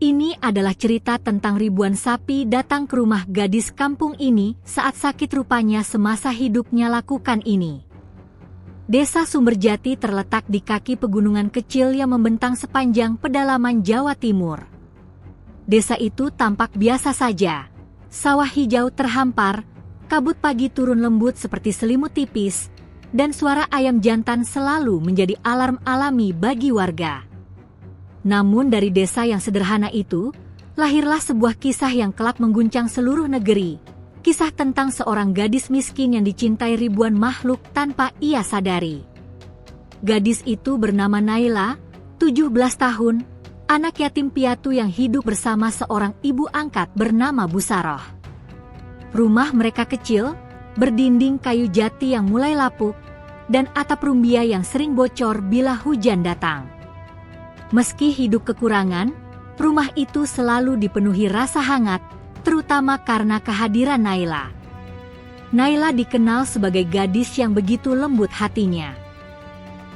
Ini adalah cerita tentang ribuan sapi datang ke rumah gadis kampung ini saat sakit, rupanya semasa hidupnya lakukan ini. Desa Sumberjati terletak di kaki pegunungan kecil yang membentang sepanjang pedalaman Jawa Timur. Desa itu tampak biasa saja. Sawah hijau terhampar, kabut pagi turun lembut seperti selimut tipis, dan suara ayam jantan selalu menjadi alarm alami bagi warga. Namun dari desa yang sederhana itu, lahirlah sebuah kisah yang kelak mengguncang seluruh negeri. Kisah tentang seorang gadis miskin yang dicintai ribuan makhluk tanpa ia sadari. Gadis itu bernama Naila, 17 tahun, anak yatim piatu yang hidup bersama seorang ibu angkat bernama Busaroh. Rumah mereka kecil, berdinding kayu jati yang mulai lapuk, dan atap rumbia yang sering bocor bila hujan datang. Meski hidup kekurangan, rumah itu selalu dipenuhi rasa hangat, terutama karena kehadiran Naila. Naila dikenal sebagai gadis yang begitu lembut hatinya.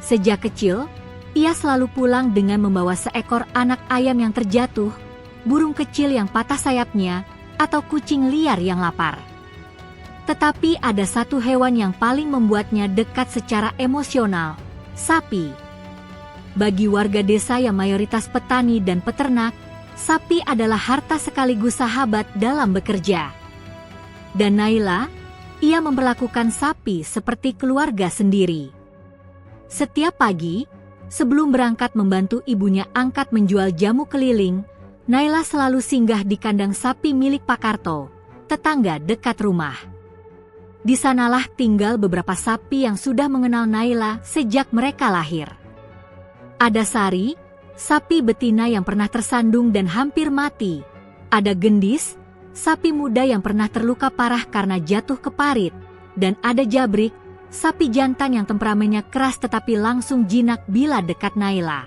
Sejak kecil, ia selalu pulang dengan membawa seekor anak ayam yang terjatuh, burung kecil yang patah sayapnya, atau kucing liar yang lapar. Tetapi ada satu hewan yang paling membuatnya dekat secara emosional, sapi. Bagi warga desa yang mayoritas petani dan peternak, sapi adalah harta sekaligus sahabat dalam bekerja. Dan Naila, ia memperlakukan sapi seperti keluarga sendiri. Setiap pagi, sebelum berangkat membantu ibunya angkat menjual jamu keliling, Naila selalu singgah di kandang sapi milik Pak Karto, tetangga dekat rumah. Di sanalah tinggal beberapa sapi yang sudah mengenal Naila sejak mereka lahir. Ada Sari, sapi betina yang pernah tersandung dan hampir mati. Ada Gendis, sapi muda yang pernah terluka parah karena jatuh ke parit. Dan ada Jabrik, sapi jantan yang temperamennya keras tetapi langsung jinak bila dekat Naila.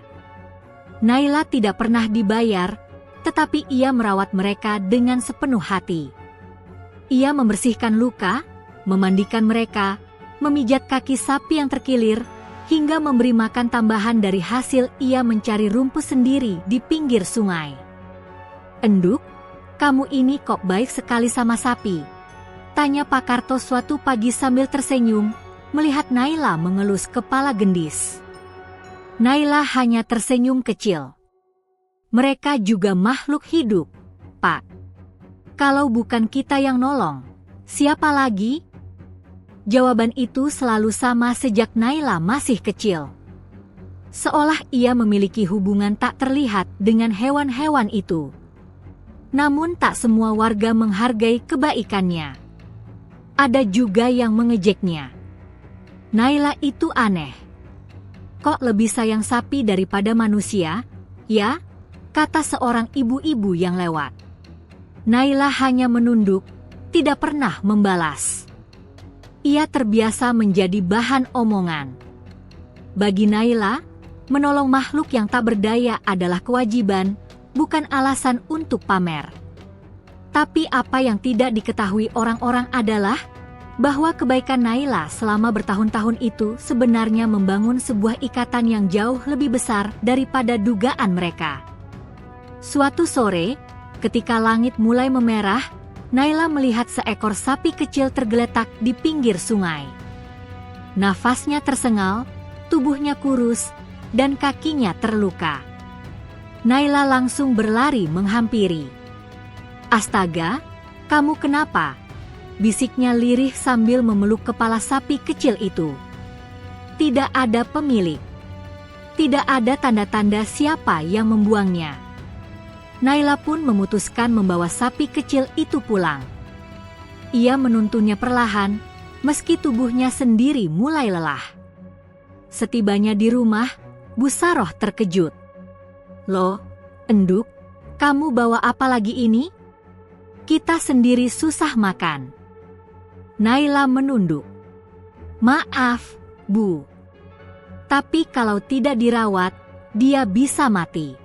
Naila tidak pernah dibayar, tetapi ia merawat mereka dengan sepenuh hati. Ia membersihkan luka, memandikan mereka, memijat kaki sapi yang terkilir, hingga memberi makan tambahan dari hasil ia mencari rumput sendiri di pinggir sungai. "Enduk, kamu ini kok baik sekali sama sapi?" tanya Pak Karto suatu pagi sambil tersenyum, melihat Naila mengelus kepala Gendis. Naila hanya tersenyum kecil. "Mereka juga makhluk hidup, Pak. Kalau bukan kita yang nolong, siapa lagi?" Jawaban itu selalu sama sejak Naila masih kecil. Seolah ia memiliki hubungan tak terlihat dengan hewan-hewan itu. Namun tak semua warga menghargai kebaikannya. Ada juga yang mengejeknya. Naila itu aneh. "Kok lebih sayang sapi daripada manusia, ya?" kata seorang ibu-ibu yang lewat. Naila hanya menunduk, tidak pernah membalas. Ia terbiasa menjadi bahan omongan. Bagi Naila, menolong makhluk yang tak berdaya adalah kewajiban, bukan alasan untuk pamer. Tapi apa yang tidak diketahui orang-orang adalah bahwa kebaikan Naila selama bertahun-tahun itu sebenarnya membangun sebuah ikatan yang jauh lebih besar daripada dugaan mereka. Suatu sore, ketika langit mulai memerah, Naila melihat seekor sapi kecil tergeletak di pinggir sungai. Nafasnya tersengal, tubuhnya kurus, dan kakinya terluka. Naila langsung berlari menghampiri. "Astaga, kamu kenapa?" bisiknya lirih sambil memeluk kepala sapi kecil itu. Tidak ada pemilik. Tidak ada tanda-tanda siapa yang membuangnya. Naila pun memutuskan membawa sapi kecil itu pulang. Ia menuntunnya perlahan, meski tubuhnya sendiri mulai lelah. Setibanya di rumah, Busaroh terkejut. "Loh, Enduk, kamu bawa apa lagi ini? Kita sendiri susah makan." Naila menunduk. "Maaf, Bu. Tapi kalau tidak dirawat, dia bisa mati."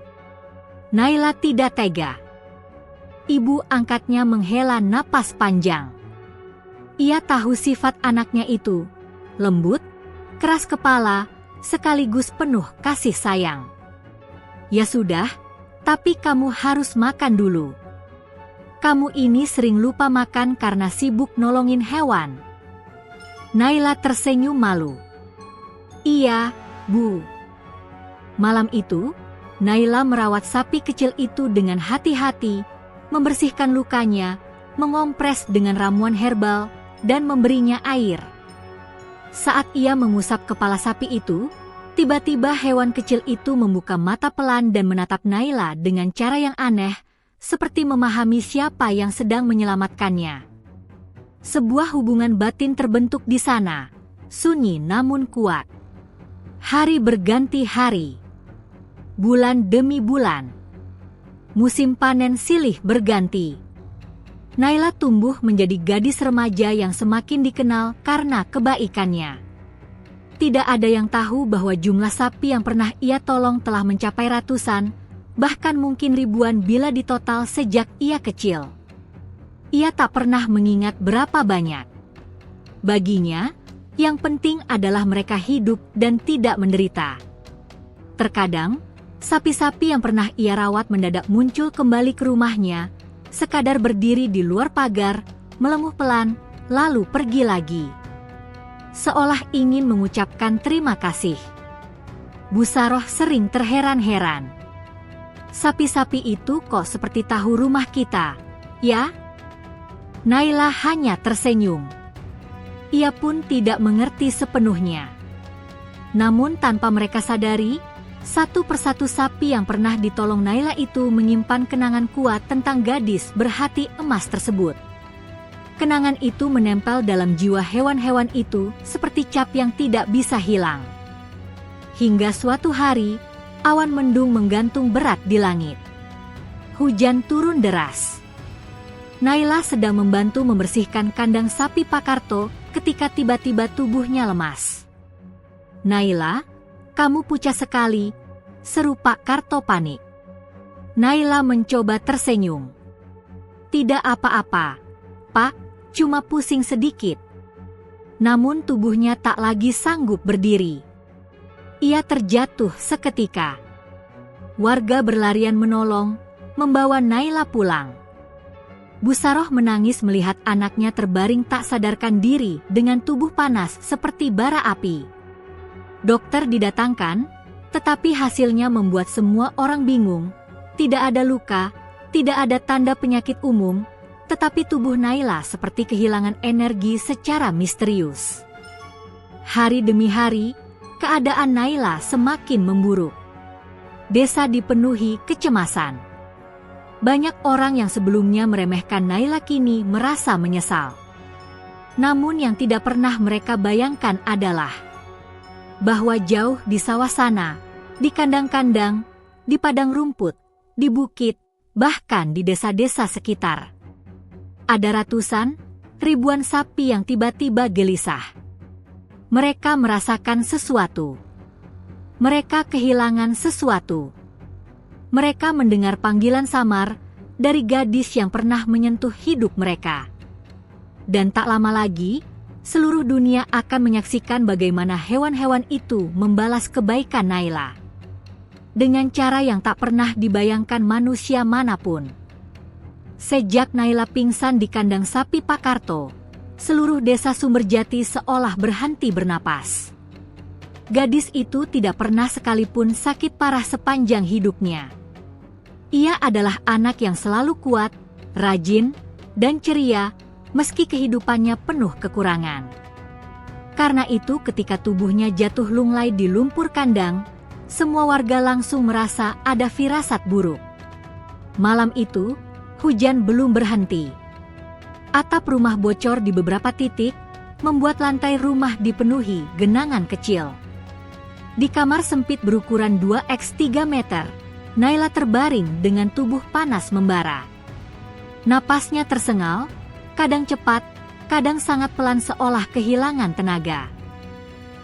Naila tidak tega. Ibu angkatnya menghela napas panjang. Ia tahu sifat anaknya itu, lembut, keras kepala, sekaligus penuh kasih sayang. "Ya sudah, Tapi kamu harus makan dulu. Kamu ini sering lupa makan karena sibuk nolongin hewan. Naila tersenyum malu. Iya, Bu. Malam itu, Naila merawat sapi kecil itu dengan hati-hati, membersihkan lukanya, mengompres dengan ramuan herbal, dan memberinya air. Saat ia mengusap kepala sapi itu, tiba-tiba hewan kecil itu membuka mata pelan dan menatap Naila dengan cara yang aneh, seperti memahami siapa yang sedang menyelamatkannya. Sebuah hubungan batin terbentuk di sana, sunyi namun kuat. Hari berganti hari. Bulan demi bulan. Musim panen silih berganti. Naila tumbuh menjadi gadis remaja yang semakin dikenal karena kebaikannya. Tidak ada yang tahu bahwa jumlah sapi yang pernah ia tolong telah mencapai ratusan, bahkan mungkin ribuan bila ditotal sejak ia kecil. Ia tak pernah mengingat berapa banyak. Baginya, yang penting adalah mereka hidup dan tidak menderita. Terkadang, sapi-sapi yang pernah ia rawat mendadak muncul kembali ke rumahnya, sekadar berdiri di luar pagar, melenguh pelan, lalu pergi lagi. Seolah ingin mengucapkan terima kasih. Bu Saroh sering terheran-heran. Sapi-sapi itu kok seperti tahu rumah kita, ya? Naila hanya tersenyum. Ia pun tidak mengerti sepenuhnya. Namun tanpa mereka sadari, satu persatu sapi yang pernah ditolong Naila itu menyimpan kenangan kuat tentang gadis berhati emas tersebut. Kenangan itu menempel dalam jiwa hewan-hewan itu seperti cap yang tidak bisa hilang. Hingga suatu hari, awan mendung menggantung berat di langit. Hujan turun deras. Naila sedang membantu membersihkan kandang sapi Pak Karto ketika tiba-tiba tubuhnya lemas. Naila, kamu pucat sekali, seru Pak Karto panik. Naila mencoba tersenyum. Tidak apa-apa, Pak. Cuma pusing sedikit. Namun tubuhnya tak lagi sanggup berdiri. Ia terjatuh seketika. Warga berlarian menolong, membawa Naila pulang. Bu Saroh menangis melihat anaknya terbaring tak sadarkan diri dengan tubuh panas seperti bara api. Dokter didatangkan, tetapi hasilnya membuat semua orang bingung. Tidak ada luka, tidak ada tanda penyakit umum, tetapi tubuh Naila seperti kehilangan energi secara misterius. Hari demi hari, keadaan Naila semakin memburuk. Desa dipenuhi kecemasan. Banyak orang yang sebelumnya meremehkan Naila kini merasa menyesal. Namun yang tidak pernah mereka bayangkan adalah bahwa jauh di sawah sana, di kandang-kandang, di padang rumput, di bukit, bahkan di desa-desa sekitar, ada ratusan, ribuan sapi yang tiba-tiba gelisah. Mereka merasakan sesuatu. Mereka kehilangan sesuatu. Mereka mendengar panggilan samar dari gadis yang pernah menyentuh hidup mereka. Dan tak lama lagi, seluruh dunia akan menyaksikan bagaimana hewan-hewan itu membalas kebaikan Naila. Dengan cara yang tak pernah dibayangkan manusia manapun. Sejak Naila pingsan di kandang sapi Pak Karto, seluruh desa Sumberjati seolah berhenti bernapas. Gadis itu tidak pernah sekalipun sakit parah sepanjang hidupnya. Ia adalah anak yang selalu kuat, rajin, dan ceria, meski kehidupannya penuh kekurangan. Karena itu ketika tubuhnya jatuh lunglai di lumpur kandang, semua warga langsung merasa ada firasat buruk. Malam itu, hujan belum berhenti. Atap rumah bocor di beberapa titik, membuat lantai rumah dipenuhi genangan kecil. Di kamar sempit berukuran 2x3 meter, Naila terbaring dengan tubuh panas membara. Napasnya tersengal, kadang cepat, kadang sangat pelan seolah kehilangan tenaga.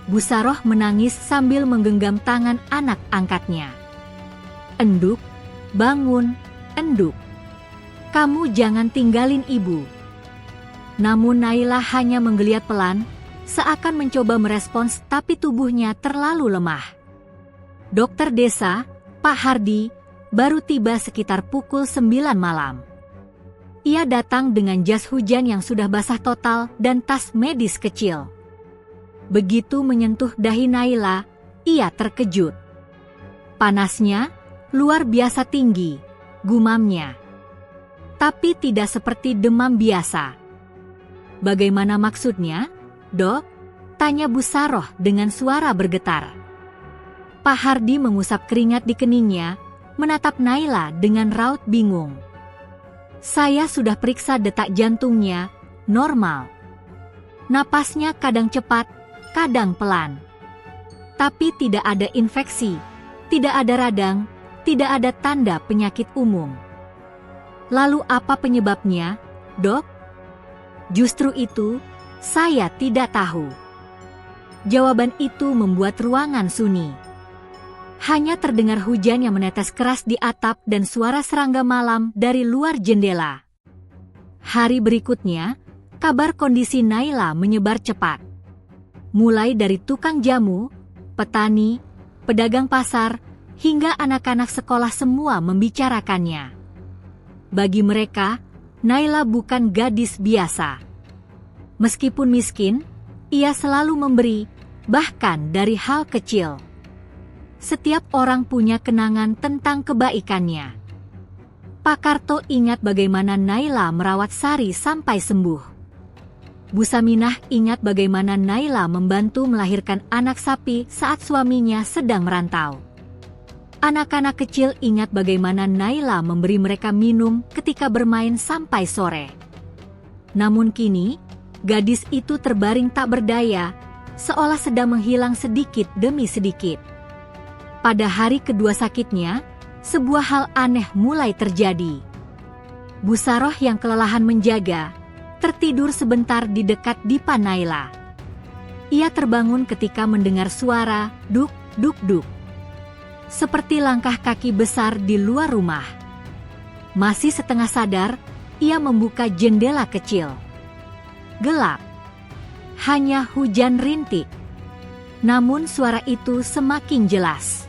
Bu Saroh menangis sambil menggenggam tangan anak angkatnya. Enduk, bangun, enduk. Kamu jangan tinggalin ibu. Namun Naila hanya menggeliat pelan, seakan mencoba merespons tapi tubuhnya terlalu lemah. Dokter desa, Pak Hardi, baru tiba sekitar pukul 9 malam. Ia datang dengan jas hujan yang sudah basah total dan tas medis kecil. Begitu menyentuh dahi Naila, ia terkejut. Panasnya luar biasa tinggi, gumamnya. Tapi tidak seperti demam biasa. Bagaimana maksudnya, Dok? Tanya Bu Saroh dengan suara bergetar. Pak Hardi mengusap keringat di keningnya, menatap Naila dengan raut bingung. Saya sudah periksa detak jantungnya, normal. Napasnya kadang cepat, kadang pelan. Tapi tidak ada infeksi, tidak ada radang, tidak ada tanda penyakit umum. Lalu apa penyebabnya, Dok? Justru itu, saya tidak tahu. Jawaban itu membuat ruangan sunyi. Hanya terdengar hujan yang menetes keras di atap dan suara serangga malam dari luar jendela. Hari berikutnya, kabar kondisi Naila menyebar cepat. Mulai dari tukang jamu, petani, pedagang pasar, hingga anak-anak sekolah semua membicarakannya. Bagi mereka, Naila bukan gadis biasa. Meskipun miskin, ia selalu memberi, bahkan dari hal kecil. Setiap orang punya kenangan tentang kebaikannya. Pak Karto ingat bagaimana Naila merawat Sari sampai sembuh. Bu Saminah ingat bagaimana Naila membantu melahirkan anak sapi saat suaminya sedang merantau. Anak-anak kecil ingat bagaimana Naila memberi mereka minum ketika bermain sampai sore. Namun kini, gadis itu terbaring tak berdaya, seolah sedang menghilang sedikit demi sedikit. Pada hari kedua sakitnya, sebuah hal aneh mulai terjadi. Bu Saroh yang kelelahan menjaga, tertidur sebentar di dekat dipa Naila. Ia terbangun ketika mendengar suara duk, duk, duk. Seperti langkah kaki besar di luar rumah. Masih setengah sadar, ia membuka jendela kecil. Gelap. Hanya hujan rintik. Namun suara itu semakin jelas.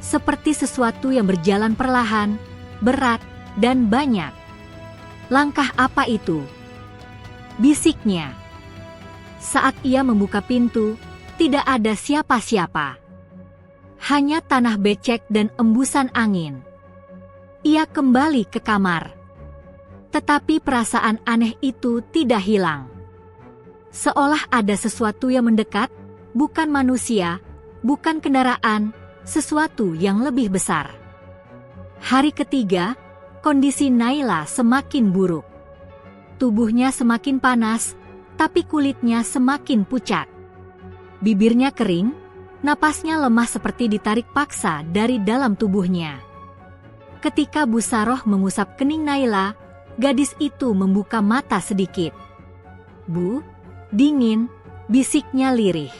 Seperti sesuatu yang berjalan perlahan, berat, dan banyak. Langkah apa itu? Bisiknya. Saat ia membuka pintu, tidak ada siapa-siapa. Hanya tanah becek dan embusan angin. Ia kembali ke kamar. Tetapi perasaan aneh itu tidak hilang. Seolah ada sesuatu yang mendekat, bukan manusia, bukan kendaraan, sesuatu yang lebih besar. Hari ketiga, kondisi Naila semakin buruk. Tubuhnya semakin panas, tapi kulitnya semakin pucat. Bibirnya kering, napasnya lemah seperti ditarik paksa dari dalam tubuhnya. Ketika Bu Saroh mengusap kening Naila, gadis itu membuka mata sedikit. Bu, dingin, bisiknya lirih.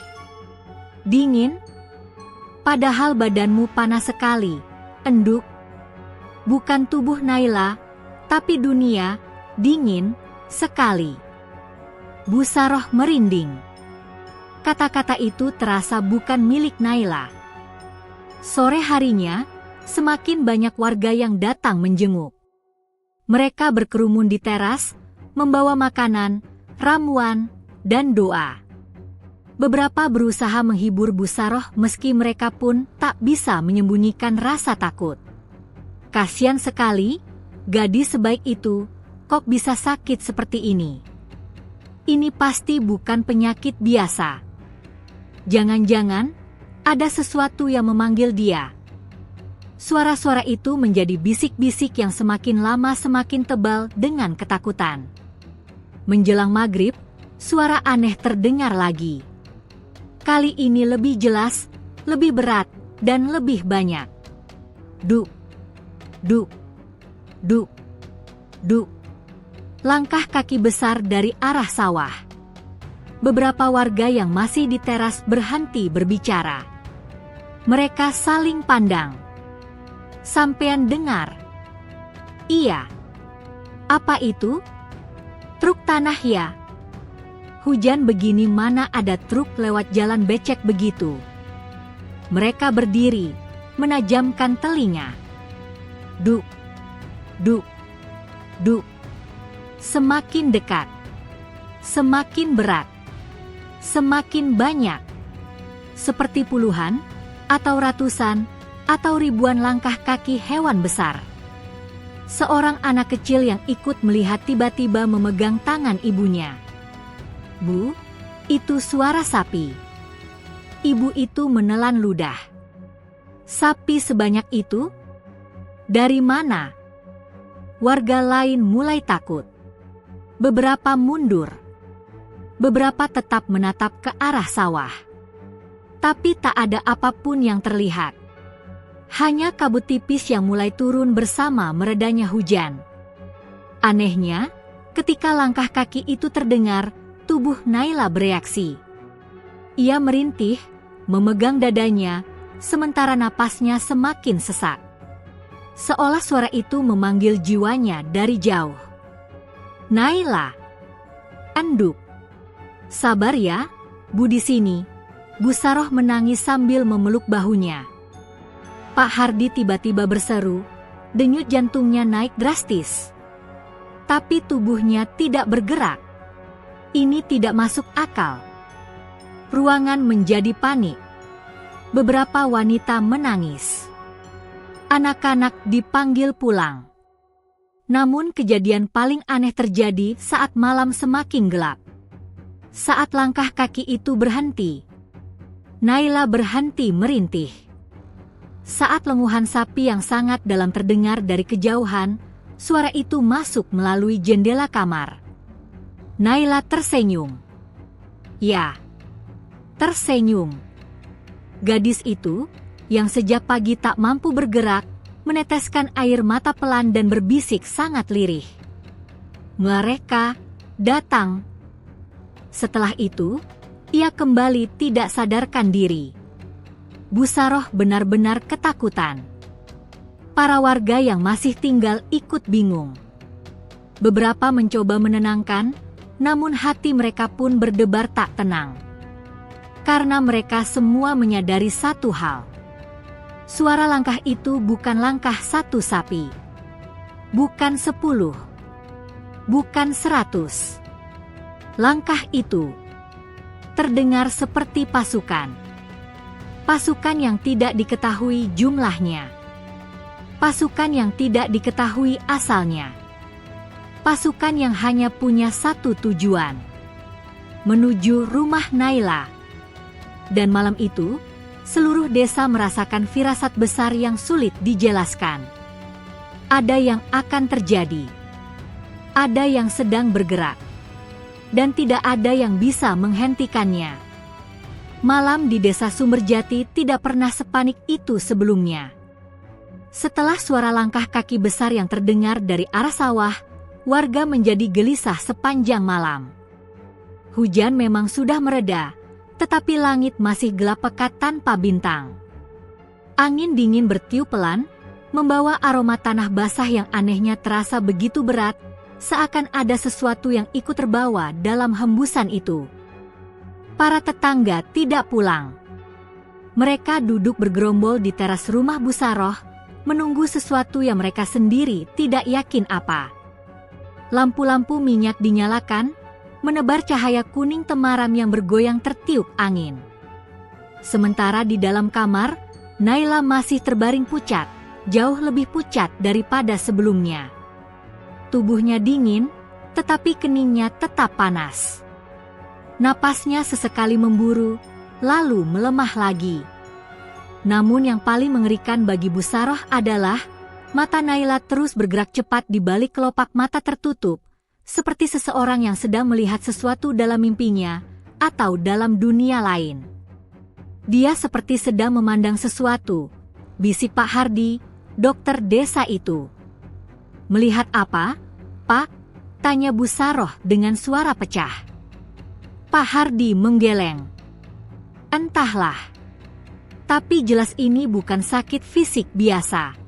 Dingin? Padahal badanmu panas sekali, enduk. Bukan tubuh Naila, tapi dunia, dingin, sekali. Bu Saroh merinding. Kata-kata itu terasa bukan milik Naila. Sore harinya, semakin banyak warga yang datang menjenguk. Mereka berkerumun di teras, membawa makanan, ramuan, dan doa. Beberapa berusaha menghibur Bu Saroh meski mereka pun tak bisa menyembunyikan rasa takut. Kasian sekali, gadis sebaik itu, kok bisa sakit seperti ini. Ini pasti bukan penyakit biasa. Jangan-jangan, ada sesuatu yang memanggil dia. Suara-suara itu menjadi bisik-bisik yang semakin lama semakin tebal dengan ketakutan. Menjelang maghrib, suara aneh terdengar lagi. Kali ini lebih jelas, lebih berat, dan lebih banyak. Duk, duk, duk, duk. Langkah kaki besar dari arah sawah. Beberapa warga yang masih di teras berhenti berbicara. Mereka saling pandang. Sampean dengar? Iya. Apa itu? Truk tanah ya? Hujan begini mana ada truk lewat jalan becek begitu. Mereka berdiri, menajamkan telinga. Duk, duk, duk. Semakin dekat, semakin berat, semakin banyak. Seperti puluhan, atau ratusan, atau ribuan langkah kaki hewan besar. Seorang anak kecil yang ikut melihat tiba-tiba memegang tangan ibunya. Bu, itu suara sapi. Ibu itu menelan ludah. Sapi sebanyak itu? Dari mana? Warga lain mulai takut. Beberapa mundur. Beberapa tetap menatap ke arah sawah. Tapi tak ada apapun yang terlihat. Hanya kabut tipis yang mulai turun bersama meredanya hujan. Anehnya, ketika langkah kaki itu terdengar, tubuh Naila bereaksi. Ia merintih, memegang dadanya, sementara napasnya semakin sesak. Seolah suara itu memanggil jiwanya dari jauh. Naila! Anduk! Sabar ya, Bu di sini. Bu Saroh menangis sambil memeluk bahunya. Pak Hardi tiba-tiba berseru, denyut jantungnya naik drastis. Tapi tubuhnya tidak bergerak. Ini tidak masuk akal. Ruangan menjadi panik. Beberapa wanita menangis. Anak-anak dipanggil pulang. Namun kejadian paling aneh terjadi saat malam semakin gelap. Saat langkah kaki itu berhenti, Naila berhenti merintih. Saat lenguhan sapi yang sangat dalam terdengar dari kejauhan, suara itu masuk melalui jendela kamar. Naila tersenyum. Ya, tersenyum. Gadis itu, yang sejak pagi tak mampu bergerak, meneteskan air mata pelan dan berbisik sangat lirih. Mereka datang. Setelah itu, ia kembali tidak sadarkan diri. Bu Saroh benar-benar ketakutan. Para warga yang masih tinggal ikut bingung. Beberapa mencoba menenangkan, namun hati mereka pun berdebar tak tenang. Karena mereka semua menyadari satu hal. Suara langkah itu bukan langkah satu sapi. Bukan 10. Bukan 100. Langkah itu terdengar seperti pasukan. Pasukan yang tidak diketahui jumlahnya. Pasukan yang tidak diketahui asalnya. Pasukan yang hanya punya satu tujuan. Menuju rumah Naila. Dan malam itu, seluruh desa merasakan firasat besar yang sulit dijelaskan. Ada yang akan terjadi. Ada yang sedang bergerak. Dan tidak ada yang bisa menghentikannya. Malam di desa Sumberjati tidak pernah sepanik itu sebelumnya. Setelah suara langkah kaki besar yang terdengar dari arah sawah, warga menjadi gelisah sepanjang malam. Hujan memang sudah mereda, tetapi langit masih gelap pekat tanpa bintang. Angin dingin bertiup pelan, membawa aroma tanah basah yang anehnya terasa begitu berat, seakan ada sesuatu yang ikut terbawa dalam hembusan itu. Para tetangga tidak pulang. Mereka duduk bergerombol di teras rumah Bu Saroh, menunggu sesuatu yang mereka sendiri tidak yakin apa. Lampu-lampu minyak dinyalakan, menebar cahaya kuning temaram yang bergoyang tertiup angin. Sementara di dalam kamar, Naila masih terbaring pucat, jauh lebih pucat daripada sebelumnya. Tubuhnya dingin, tetapi keningnya tetap panas. Napasnya sesekali memburu, lalu melemah lagi. Namun yang paling mengerikan bagi Bu Saroh adalah, mata Naila terus bergerak cepat di balik kelopak mata tertutup, seperti seseorang yang sedang melihat sesuatu dalam mimpinya, atau dalam dunia lain. Dia seperti sedang memandang sesuatu, bisik Pak Hardi, dokter desa itu. Melihat apa, Pak? Tanya Bu Saroh dengan suara pecah. Pak Hardi menggeleng. Entahlah. Tapi jelas ini bukan sakit fisik biasa.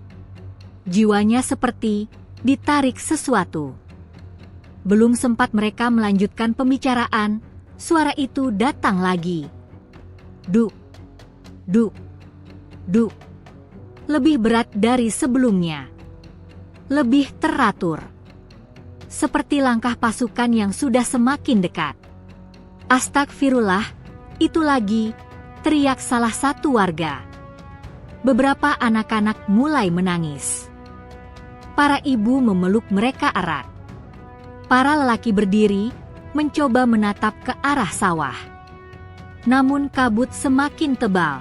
Jiwanya seperti ditarik sesuatu. Belum sempat mereka melanjutkan pembicaraan, suara itu datang lagi. Duk, duk, duk. Lebih berat dari sebelumnya. lebih teratur. Seperti langkah pasukan yang sudah semakin dekat. "Astagfirullah, itu lagi!" teriak salah satu warga. Beberapa anak-anak mulai menangis. Para ibu memeluk mereka erat. Para lelaki berdiri, mencoba menatap ke arah sawah. Namun kabut semakin tebal.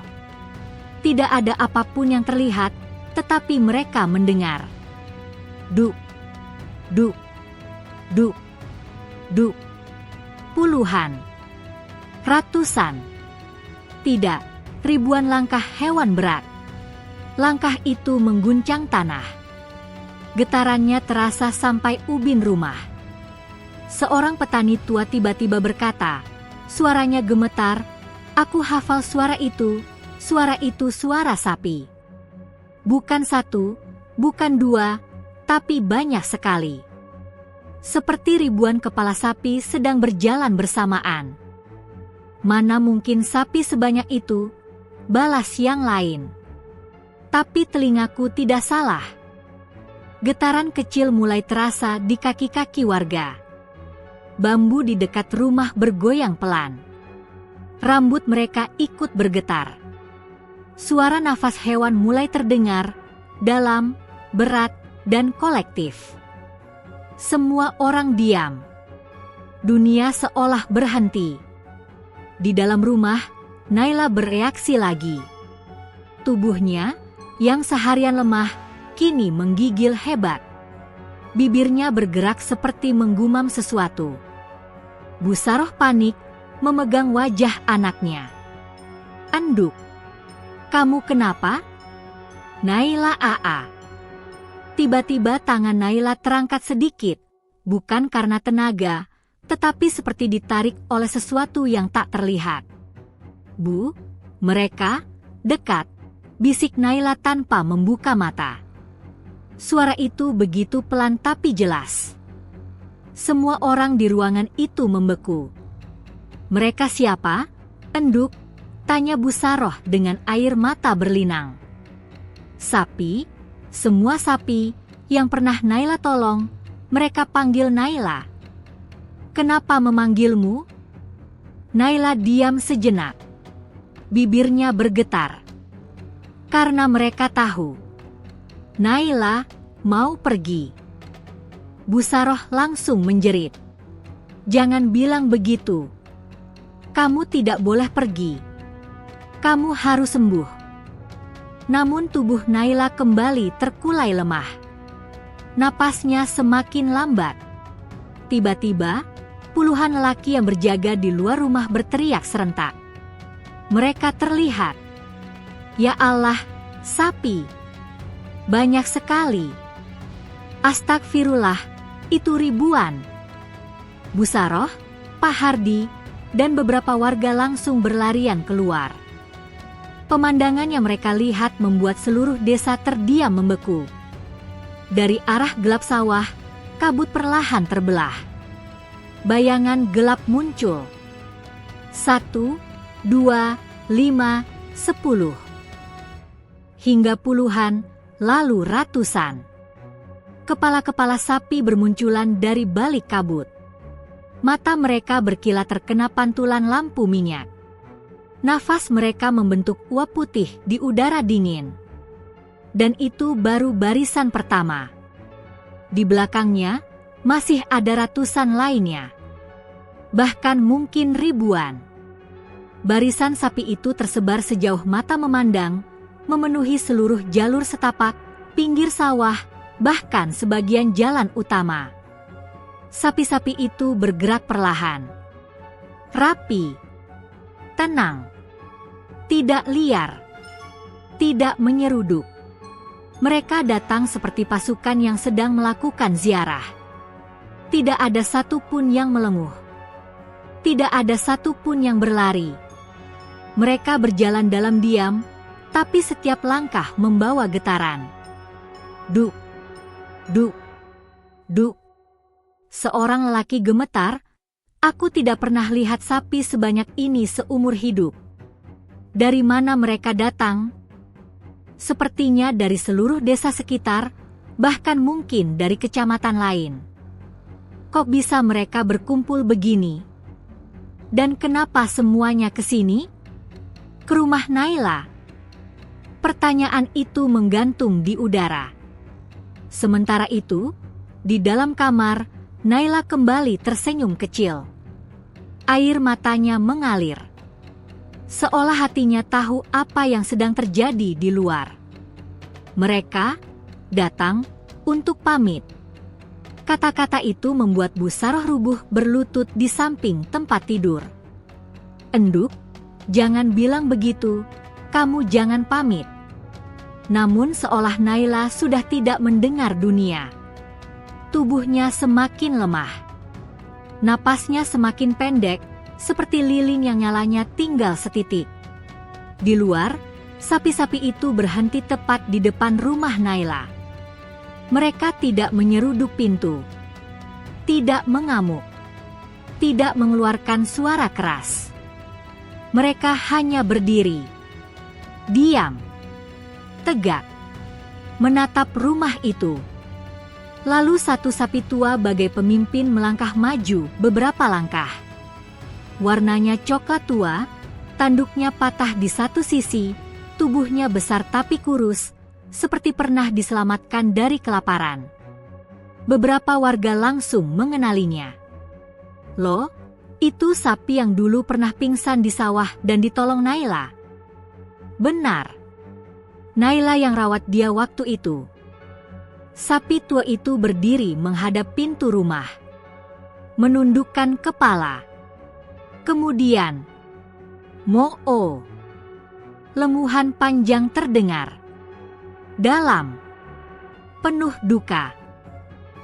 Tidak ada apapun yang terlihat, tetapi mereka mendengar. Duk, duk, duk, duk. Puluhan, ratusan, tidak, ribuan langkah hewan berat. Langkah itu mengguncang tanah. Getarannya terasa sampai ubin rumah. Seorang petani tua tiba-tiba berkata, suaranya gemetar, "Aku hafal suara itu suara sapi. Bukan satu, bukan dua, tapi banyak sekali. Seperti ribuan kepala sapi sedang berjalan bersamaan." "Mana mungkin sapi sebanyak itu?" balas yang lain. Tapi telingaku tidak salah. Getaran kecil mulai terasa di kaki-kaki warga. Bambu di dekat rumah bergoyang pelan. Rambut mereka ikut bergetar. Suara nafas hewan mulai terdengar, dalam, berat, dan kolektif. Semua orang diam. Dunia seolah berhenti. Di dalam rumah, Naila bereaksi lagi. Tubuhnya, yang seharian lemah, kini menggigil hebat. Bibirnya bergerak seperti menggumam sesuatu. Busaroh panik, memegang wajah anaknya. "Anduk, kamu kenapa?" "Naila aa." Tiba-tiba tangan Naila terangkat sedikit, bukan karena tenaga, tetapi seperti ditarik oleh sesuatu yang tak terlihat. "Bu, mereka dekat," bisik Naila tanpa membuka mata. Suara itu begitu pelan tapi jelas. Semua orang di ruangan itu membeku. "Mereka siapa, Enduk?" tanya Busaroh dengan air mata berlinang. "Sapi, semua sapi yang pernah Naila tolong, mereka panggil Naila." "Kenapa memanggilmu?" Naila diam sejenak. Bibirnya bergetar. Karena mereka tahu Naila mau pergi. Busaroh langsung menjerit. "Jangan bilang begitu. Kamu tidak boleh pergi. Kamu harus sembuh." Namun tubuh Naila kembali terkulai lemah. Napasnya semakin lambat. Tiba-tiba, puluhan lelaki yang berjaga di luar rumah berteriak serentak. Mereka terlihat. Ya Allah, sapi! Banyak sekali. Astagfirullah, itu ribuan. Busaroh, Pak Hardi, dan beberapa warga langsung berlarian keluar. Pemandangan yang mereka lihat membuat seluruh desa terdiam membeku. Dari arah gelap sawah, kabut perlahan terbelah. Bayangan gelap muncul. 1, 2, 5, 10. Hingga puluhan, lalu ratusan. Kepala-kepala sapi bermunculan dari balik kabut. Mata mereka berkilat terkena pantulan lampu minyak. Nafas mereka membentuk uap putih di udara dingin. Dan itu baru barisan pertama. Di belakangnya, masih ada ratusan lainnya. Bahkan mungkin ribuan. Barisan sapi itu tersebar sejauh mata memandang, memenuhi seluruh jalur setapak, pinggir sawah, bahkan sebagian jalan utama. Sapi-sapi itu bergerak perlahan. Rapi. Tenang. Tidak liar. Tidak menyeruduk. Mereka datang seperti pasukan yang sedang melakukan ziarah. Tidak ada satupun yang melenguh. Tidak ada satupun yang berlari. Mereka berjalan dalam diam, tapi setiap langkah membawa getaran. Duk, duk, duk. Seorang lelaki gemetar, "Aku tidak pernah lihat sapi sebanyak ini seumur hidup." "Dari mana mereka datang?" "Sepertinya dari seluruh desa sekitar, bahkan mungkin dari kecamatan lain. Kok bisa mereka berkumpul begini? Dan kenapa semuanya ke sini? Ke rumah Naila? Pertanyaan itu menggantung di udara. Sementara itu, di dalam kamar, Naila kembali tersenyum kecil. Air matanya mengalir. Seolah hatinya tahu apa yang sedang terjadi di luar. Mereka datang untuk pamit. Kata-kata itu membuat Bu Saroh rubuh berlutut di samping tempat tidur. "Enduk, jangan bilang begitu, kamu jangan pamit." Namun seolah Naila sudah tidak mendengar dunia. Tubuhnya semakin lemah. Napasnya semakin pendek, seperti lilin yang nyalanya tinggal setitik. Di luar, sapi-sapi itu berhenti tepat di depan rumah Naila. Mereka tidak menyeruduk pintu, tidak mengamuk, tidak mengeluarkan suara keras. Mereka hanya berdiri, diam, tegak, menatap rumah itu. Lalu satu sapi tua bagai pemimpin melangkah maju beberapa langkah. Warnanya coklat tua, tanduknya patah di satu sisi, tubuhnya besar tapi kurus, seperti pernah diselamatkan dari kelaparan. Beberapa warga langsung mengenalinya. "Loh, itu sapi yang dulu pernah pingsan di sawah dan ditolong Naila." Benar. Naila yang rawat dia waktu itu. Sapi tua itu berdiri menghadap pintu rumah, menundukkan kepala. Kemudian, "Mo-o." Lemuhan panjang terdengar. Dalam, penuh duka.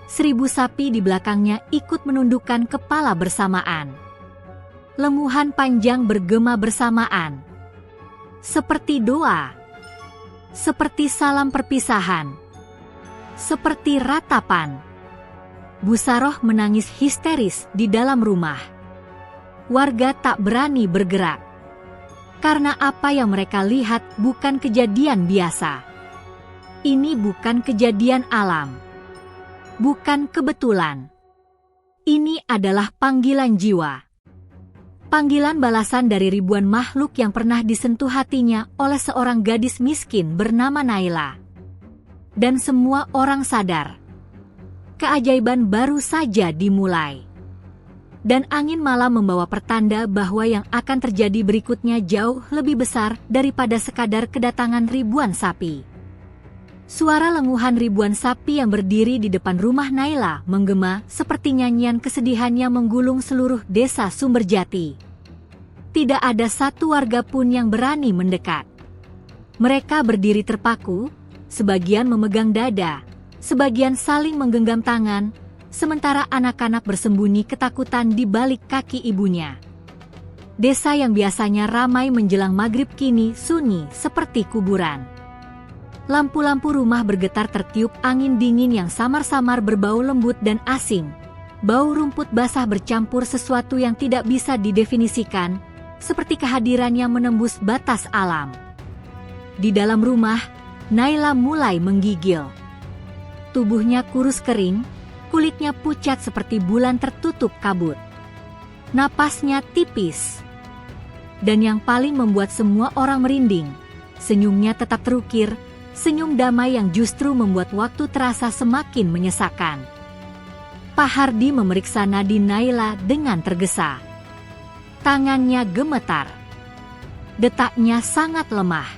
1000 sapi di belakangnya ikut menundukkan kepala bersamaan. Lemuhan panjang bergema bersamaan. Seperti doa. Seperti salam perpisahan. Seperti ratapan. Bu Saroh menangis histeris di dalam rumah. Warga tak berani bergerak. Karena apa yang mereka lihat bukan kejadian biasa. Ini bukan kejadian alam. Bukan kebetulan. Ini adalah panggilan jiwa. Panggilan balasan dari ribuan makhluk yang pernah disentuh hatinya oleh seorang gadis miskin bernama Naila. Dan semua orang sadar. Keajaiban baru saja dimulai. Dan angin malam membawa pertanda bahwa yang akan terjadi berikutnya jauh lebih besar daripada sekadar kedatangan ribuan sapi. Suara lenguhan ribuan sapi yang berdiri di depan rumah Naila menggema seperti nyanyian kesedihannya menggulung seluruh desa Sumberjati. Tidak ada satu warga pun yang berani mendekat. Mereka berdiri terpaku, sebagian memegang dada, sebagian saling menggenggam tangan, sementara anak-anak bersembunyi ketakutan di balik kaki ibunya. Desa yang biasanya ramai menjelang maghrib kini sunyi seperti kuburan. Lampu-lampu rumah bergetar tertiup angin dingin yang samar-samar berbau lembut dan asing. Bau rumput basah bercampur sesuatu yang tidak bisa didefinisikan, seperti kehadiran yang menembus batas alam. Di dalam rumah, Naila mulai menggigil. Tubuhnya kurus kering, kulitnya pucat seperti bulan tertutup kabut. Napasnya tipis. Dan yang paling membuat semua orang merinding, senyumnya tetap terukir, senyum damai yang justru membuat waktu terasa semakin menyesakan. Pak Hardi memeriksa nadi Naila dengan tergesa. Tangannya gemetar. Detaknya sangat lemah.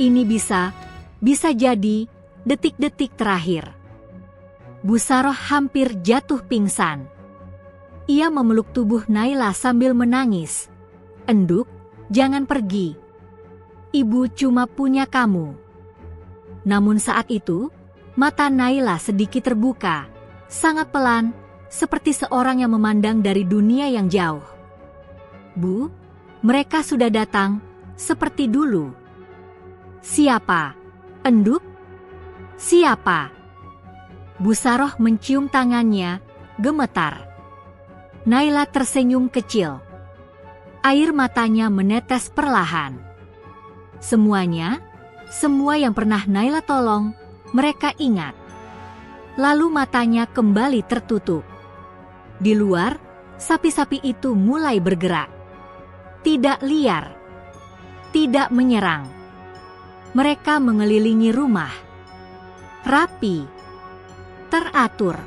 Ini bisa jadi detik-detik terakhir. Bu Saroh hampir jatuh pingsan. Ia memeluk tubuh Naila sambil menangis. "Enduk, jangan pergi. Ibu cuma punya kamu." Namun saat itu, mata Naila sedikit terbuka, sangat pelan, seperti seorang yang memandang dari dunia yang jauh. "Bu, mereka sudah datang, seperti dulu." "Siapa? Enduk? Siapa?" Bu Saroh mencium tangannya, gemetar. Naila tersenyum kecil. Air matanya menetes perlahan. Semua yang pernah Naila tolong, mereka ingat. Lalu matanya kembali tertutup. Di luar, sapi-sapi itu mulai bergerak. Tidak liar. Tidak menyerang. Mereka mengelilingi rumah. Rapi. Teratur.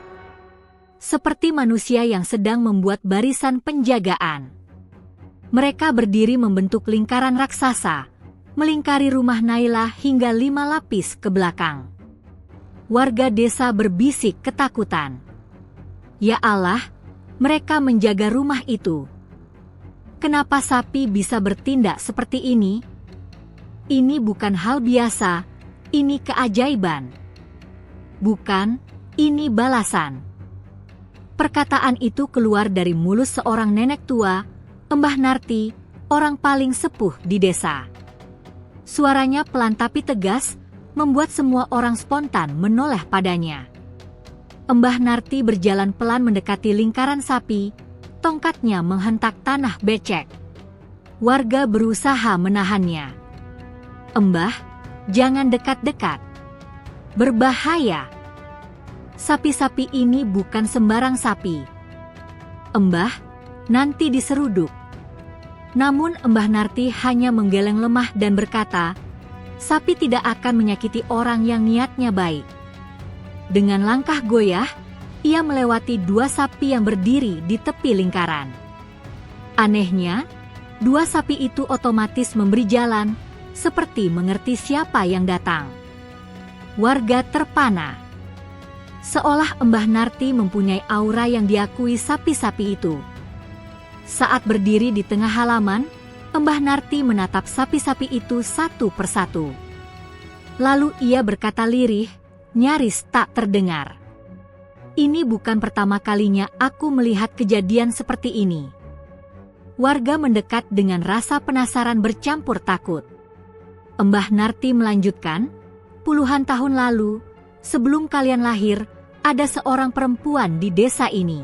Seperti manusia yang sedang membuat barisan penjagaan. Mereka berdiri membentuk lingkaran raksasa, melingkari rumah Naila hingga 5 lapis ke belakang. Warga desa berbisik ketakutan. Ya Allah, mereka menjaga rumah itu. Kenapa sapi bisa bertindak seperti ini? Ini bukan hal biasa, ini keajaiban. Bukan, ini balasan. Perkataan itu keluar dari mulut seorang nenek tua, Mbah Narti, orang paling sepuh di desa. Suaranya pelan tapi tegas, membuat semua orang spontan menoleh padanya. Mbah Narti berjalan pelan mendekati lingkaran sapi, tongkatnya menghentak tanah becek. Warga berusaha menahannya. Mbah, jangan dekat-dekat. Berbahaya. Sapi-sapi ini bukan sembarang sapi. Mbah, nanti diseruduk. Namun Mbah Narti hanya menggeleng lemah dan berkata, sapi tidak akan menyakiti orang yang niatnya baik. Dengan langkah goyah, ia melewati 2 sapi yang berdiri di tepi lingkaran. Anehnya, 2 sapi itu otomatis memberi jalan, seperti mengerti siapa yang datang. Warga terpana. Seolah Mbah Narti mempunyai aura yang diakui sapi-sapi itu. Saat berdiri di tengah halaman, Mbah Narti menatap sapi-sapi itu satu persatu. Lalu ia berkata lirih, nyaris tak terdengar. Ini bukan pertama kalinya aku melihat kejadian seperti ini. Warga mendekat dengan rasa penasaran bercampur takut. Mbah Narti melanjutkan, puluhan tahun lalu, sebelum kalian lahir, ada seorang perempuan di desa ini.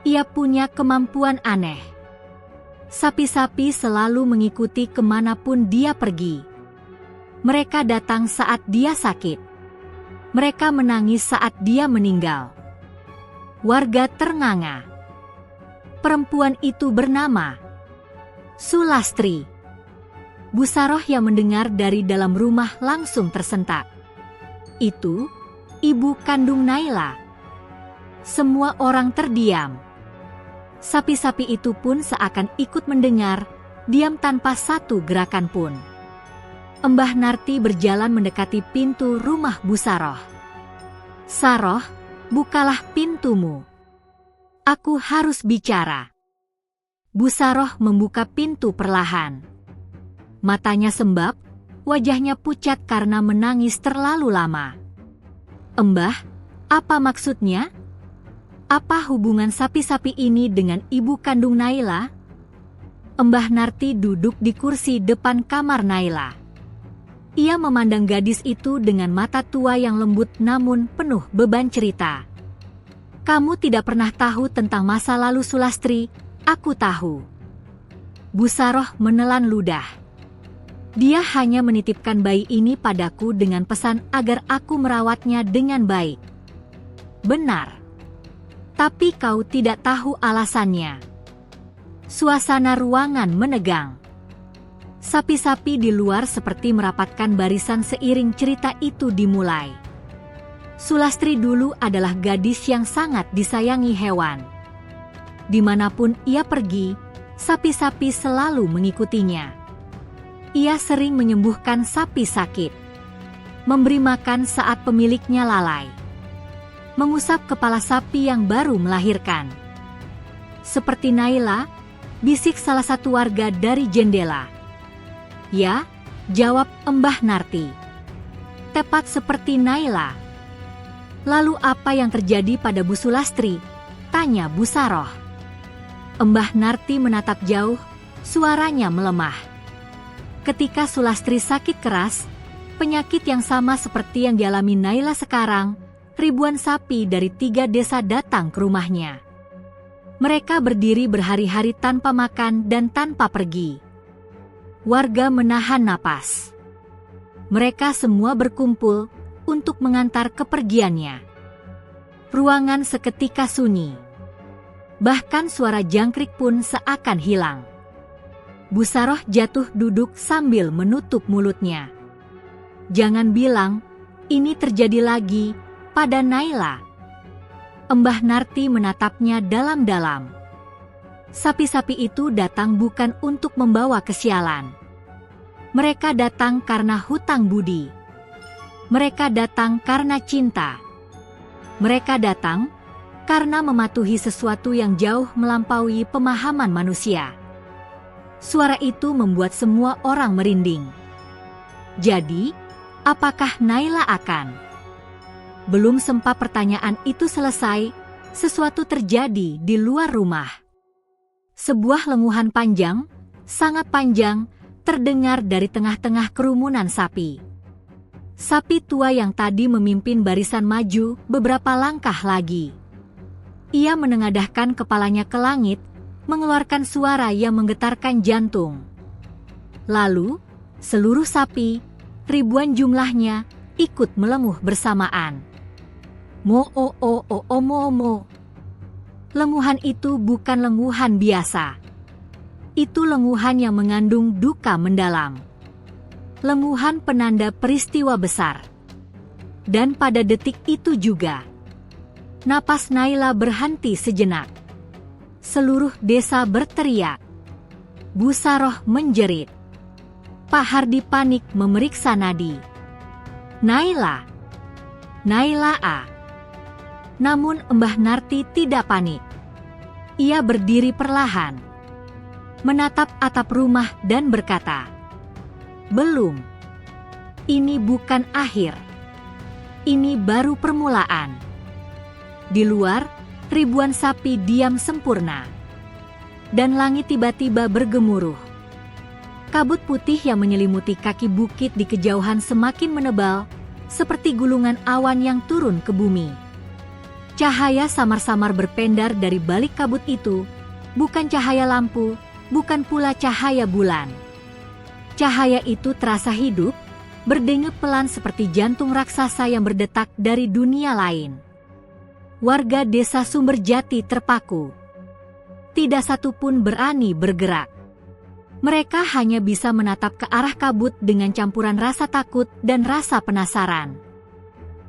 Ia punya kemampuan aneh. Sapi-sapi selalu mengikuti kemanapun dia pergi. Mereka datang saat dia sakit. Mereka menangis saat dia meninggal. Warga ternganga. Perempuan itu bernama Sulastri. Bu Saroh yang mendengar dari dalam rumah langsung tersentak. Itu ibu kandung Naila. Semua orang terdiam. Sapi-sapi itu pun seakan ikut mendengar, diam tanpa satu gerakan pun. Mbah Narti berjalan mendekati pintu rumah Bu Saroh. Saroh, bukalah pintumu. Aku harus bicara. Bu Saroh membuka pintu perlahan. Matanya sembab, wajahnya pucat karena menangis terlalu lama. Mbah, apa maksudnya? Apa hubungan sapi-sapi ini dengan ibu kandung Naila? Mbah Narti duduk di kursi depan kamar Naila. Ia memandang gadis itu dengan mata tua yang lembut namun penuh beban cerita. Kamu tidak pernah tahu tentang masa lalu Sulastri, aku tahu. Bu Saroh menelan ludah. Dia hanya menitipkan bayi ini padaku dengan pesan agar aku merawatnya dengan baik. Benar. Tapi kau tidak tahu alasannya. Suasana ruangan menegang. Sapi-sapi di luar seperti merapatkan barisan seiring cerita itu dimulai. Sulastri dulu adalah gadis yang sangat disayangi hewan. Dimanapun ia pergi, sapi-sapi selalu mengikutinya. Ia sering menyembuhkan sapi sakit, memberi makan saat pemiliknya lalai, mengusap kepala sapi yang baru melahirkan. Seperti Naila, bisik salah satu warga dari jendela. Ya, jawab Mbah Narti. Tepat seperti Naila. Lalu apa yang terjadi pada Bu Sulastri? Tanya Bu Saroh. Mbah Narti menatap jauh, suaranya melemah. Ketika Sulastri sakit keras, penyakit yang sama seperti yang dialami Naila sekarang, ribuan sapi dari 3 desa datang ke rumahnya. Mereka berdiri berhari-hari tanpa makan dan tanpa pergi. Warga menahan napas. Mereka semua berkumpul untuk mengantar kepergiannya. Ruangan seketika sunyi. Bahkan suara jangkrik pun seakan hilang. Busaroh jatuh duduk sambil menutup mulutnya. Jangan bilang, ini terjadi lagi pada Naila. Mbah Narti menatapnya dalam-dalam. Sapi-sapi itu datang bukan untuk membawa kesialan. Mereka datang karena hutang budi. Mereka datang karena cinta. Mereka datang karena mematuhi sesuatu yang jauh melampaui pemahaman manusia. Suara itu membuat semua orang merinding. Jadi, apakah Naila akan? Belum sempat pertanyaan itu selesai, sesuatu terjadi di luar rumah. Sebuah lenguhan panjang, sangat panjang, terdengar dari tengah-tengah kerumunan sapi. Sapi tua yang tadi memimpin barisan maju beberapa langkah lagi. Ia menengadahkan kepalanya ke langit, mengeluarkan suara yang menggetarkan jantung. Lalu, seluruh sapi, ribuan jumlahnya, ikut melenguh bersamaan. Mo-o-o-o-mo-mo. Lenguhan itu bukan lenguhan biasa. Itu lenguhan yang mengandung duka mendalam. Lenguhan penanda peristiwa besar. Dan pada detik itu juga, napas Naila berhenti sejenak. Seluruh desa berteriak. Busaroh menjerit. Pak Hardi panik memeriksa nadi. Naila. Naila A. Namun Mbah Narti tidak panik. Ia berdiri perlahan, menatap atap rumah dan berkata, "Belum. Ini bukan akhir. Ini baru permulaan." Di luar, ribuan sapi diam sempurna. Dan langit tiba-tiba bergemuruh. Kabut putih yang menyelimuti kaki bukit di kejauhan semakin menebal, seperti gulungan awan yang turun ke bumi. Cahaya samar-samar berpendar dari balik kabut itu, bukan cahaya lampu, bukan pula cahaya bulan. Cahaya itu terasa hidup, berdenyut pelan seperti jantung raksasa yang berdetak dari dunia lain. Warga desa Sumberjati terpaku. Tidak satu pun berani bergerak. Mereka hanya bisa menatap ke arah kabut dengan campuran rasa takut dan rasa penasaran.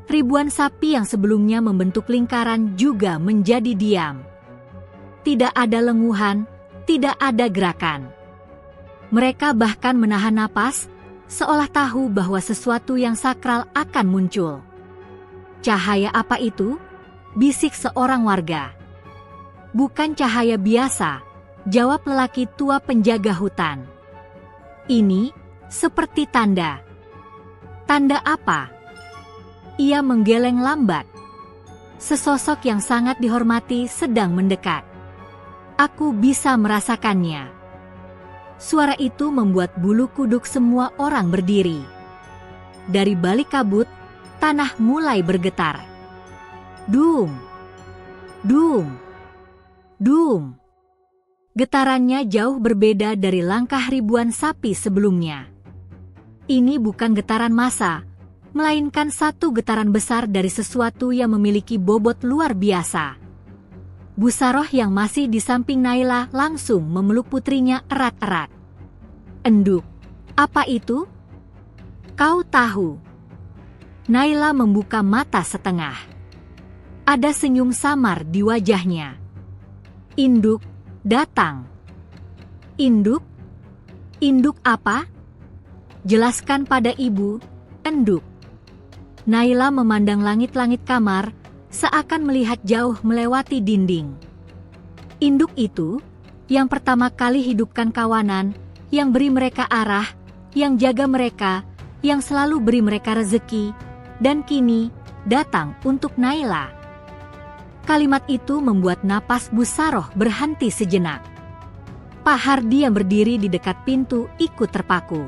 Ribuan sapi yang sebelumnya membentuk lingkaran juga menjadi diam. Tidak ada lenguhan, tidak ada gerakan. Mereka bahkan menahan napas, seolah tahu bahwa sesuatu yang sakral akan muncul. "Cahaya apa itu?" bisik seorang warga. "Bukan cahaya biasa," jawab lelaki tua penjaga hutan. "Ini seperti tanda." "Tanda apa?" Ia menggeleng lambat. Sesosok yang sangat dihormati sedang mendekat. "Aku bisa merasakannya." Suara itu membuat bulu kuduk semua orang berdiri. Dari balik kabut, tanah mulai bergetar. Dum, dum, dum. Getarannya jauh berbeda dari langkah ribuan sapi sebelumnya. Ini bukan getaran massa, melainkan satu getaran besar dari sesuatu yang memiliki bobot luar biasa. Busaroh yang masih di samping Naila langsung memeluk putrinya erat-erat. "Enduk, apa itu?" "Kau tahu?" Naila membuka mata setengah. Ada senyum samar di wajahnya. "Induk datang." "Induk? Induk apa? Jelaskan pada ibu, Enduk." Naila memandang langit-langit kamar, seakan melihat jauh melewati dinding. Induk itu, yang pertama kali hidupkan kawanan, yang beri mereka arah, yang jaga mereka, yang selalu beri mereka rezeki, dan kini datang untuk Naila. Kalimat itu membuat napas Busaroh berhenti sejenak. Pak Hardi yang berdiri di dekat pintu ikut terpaku.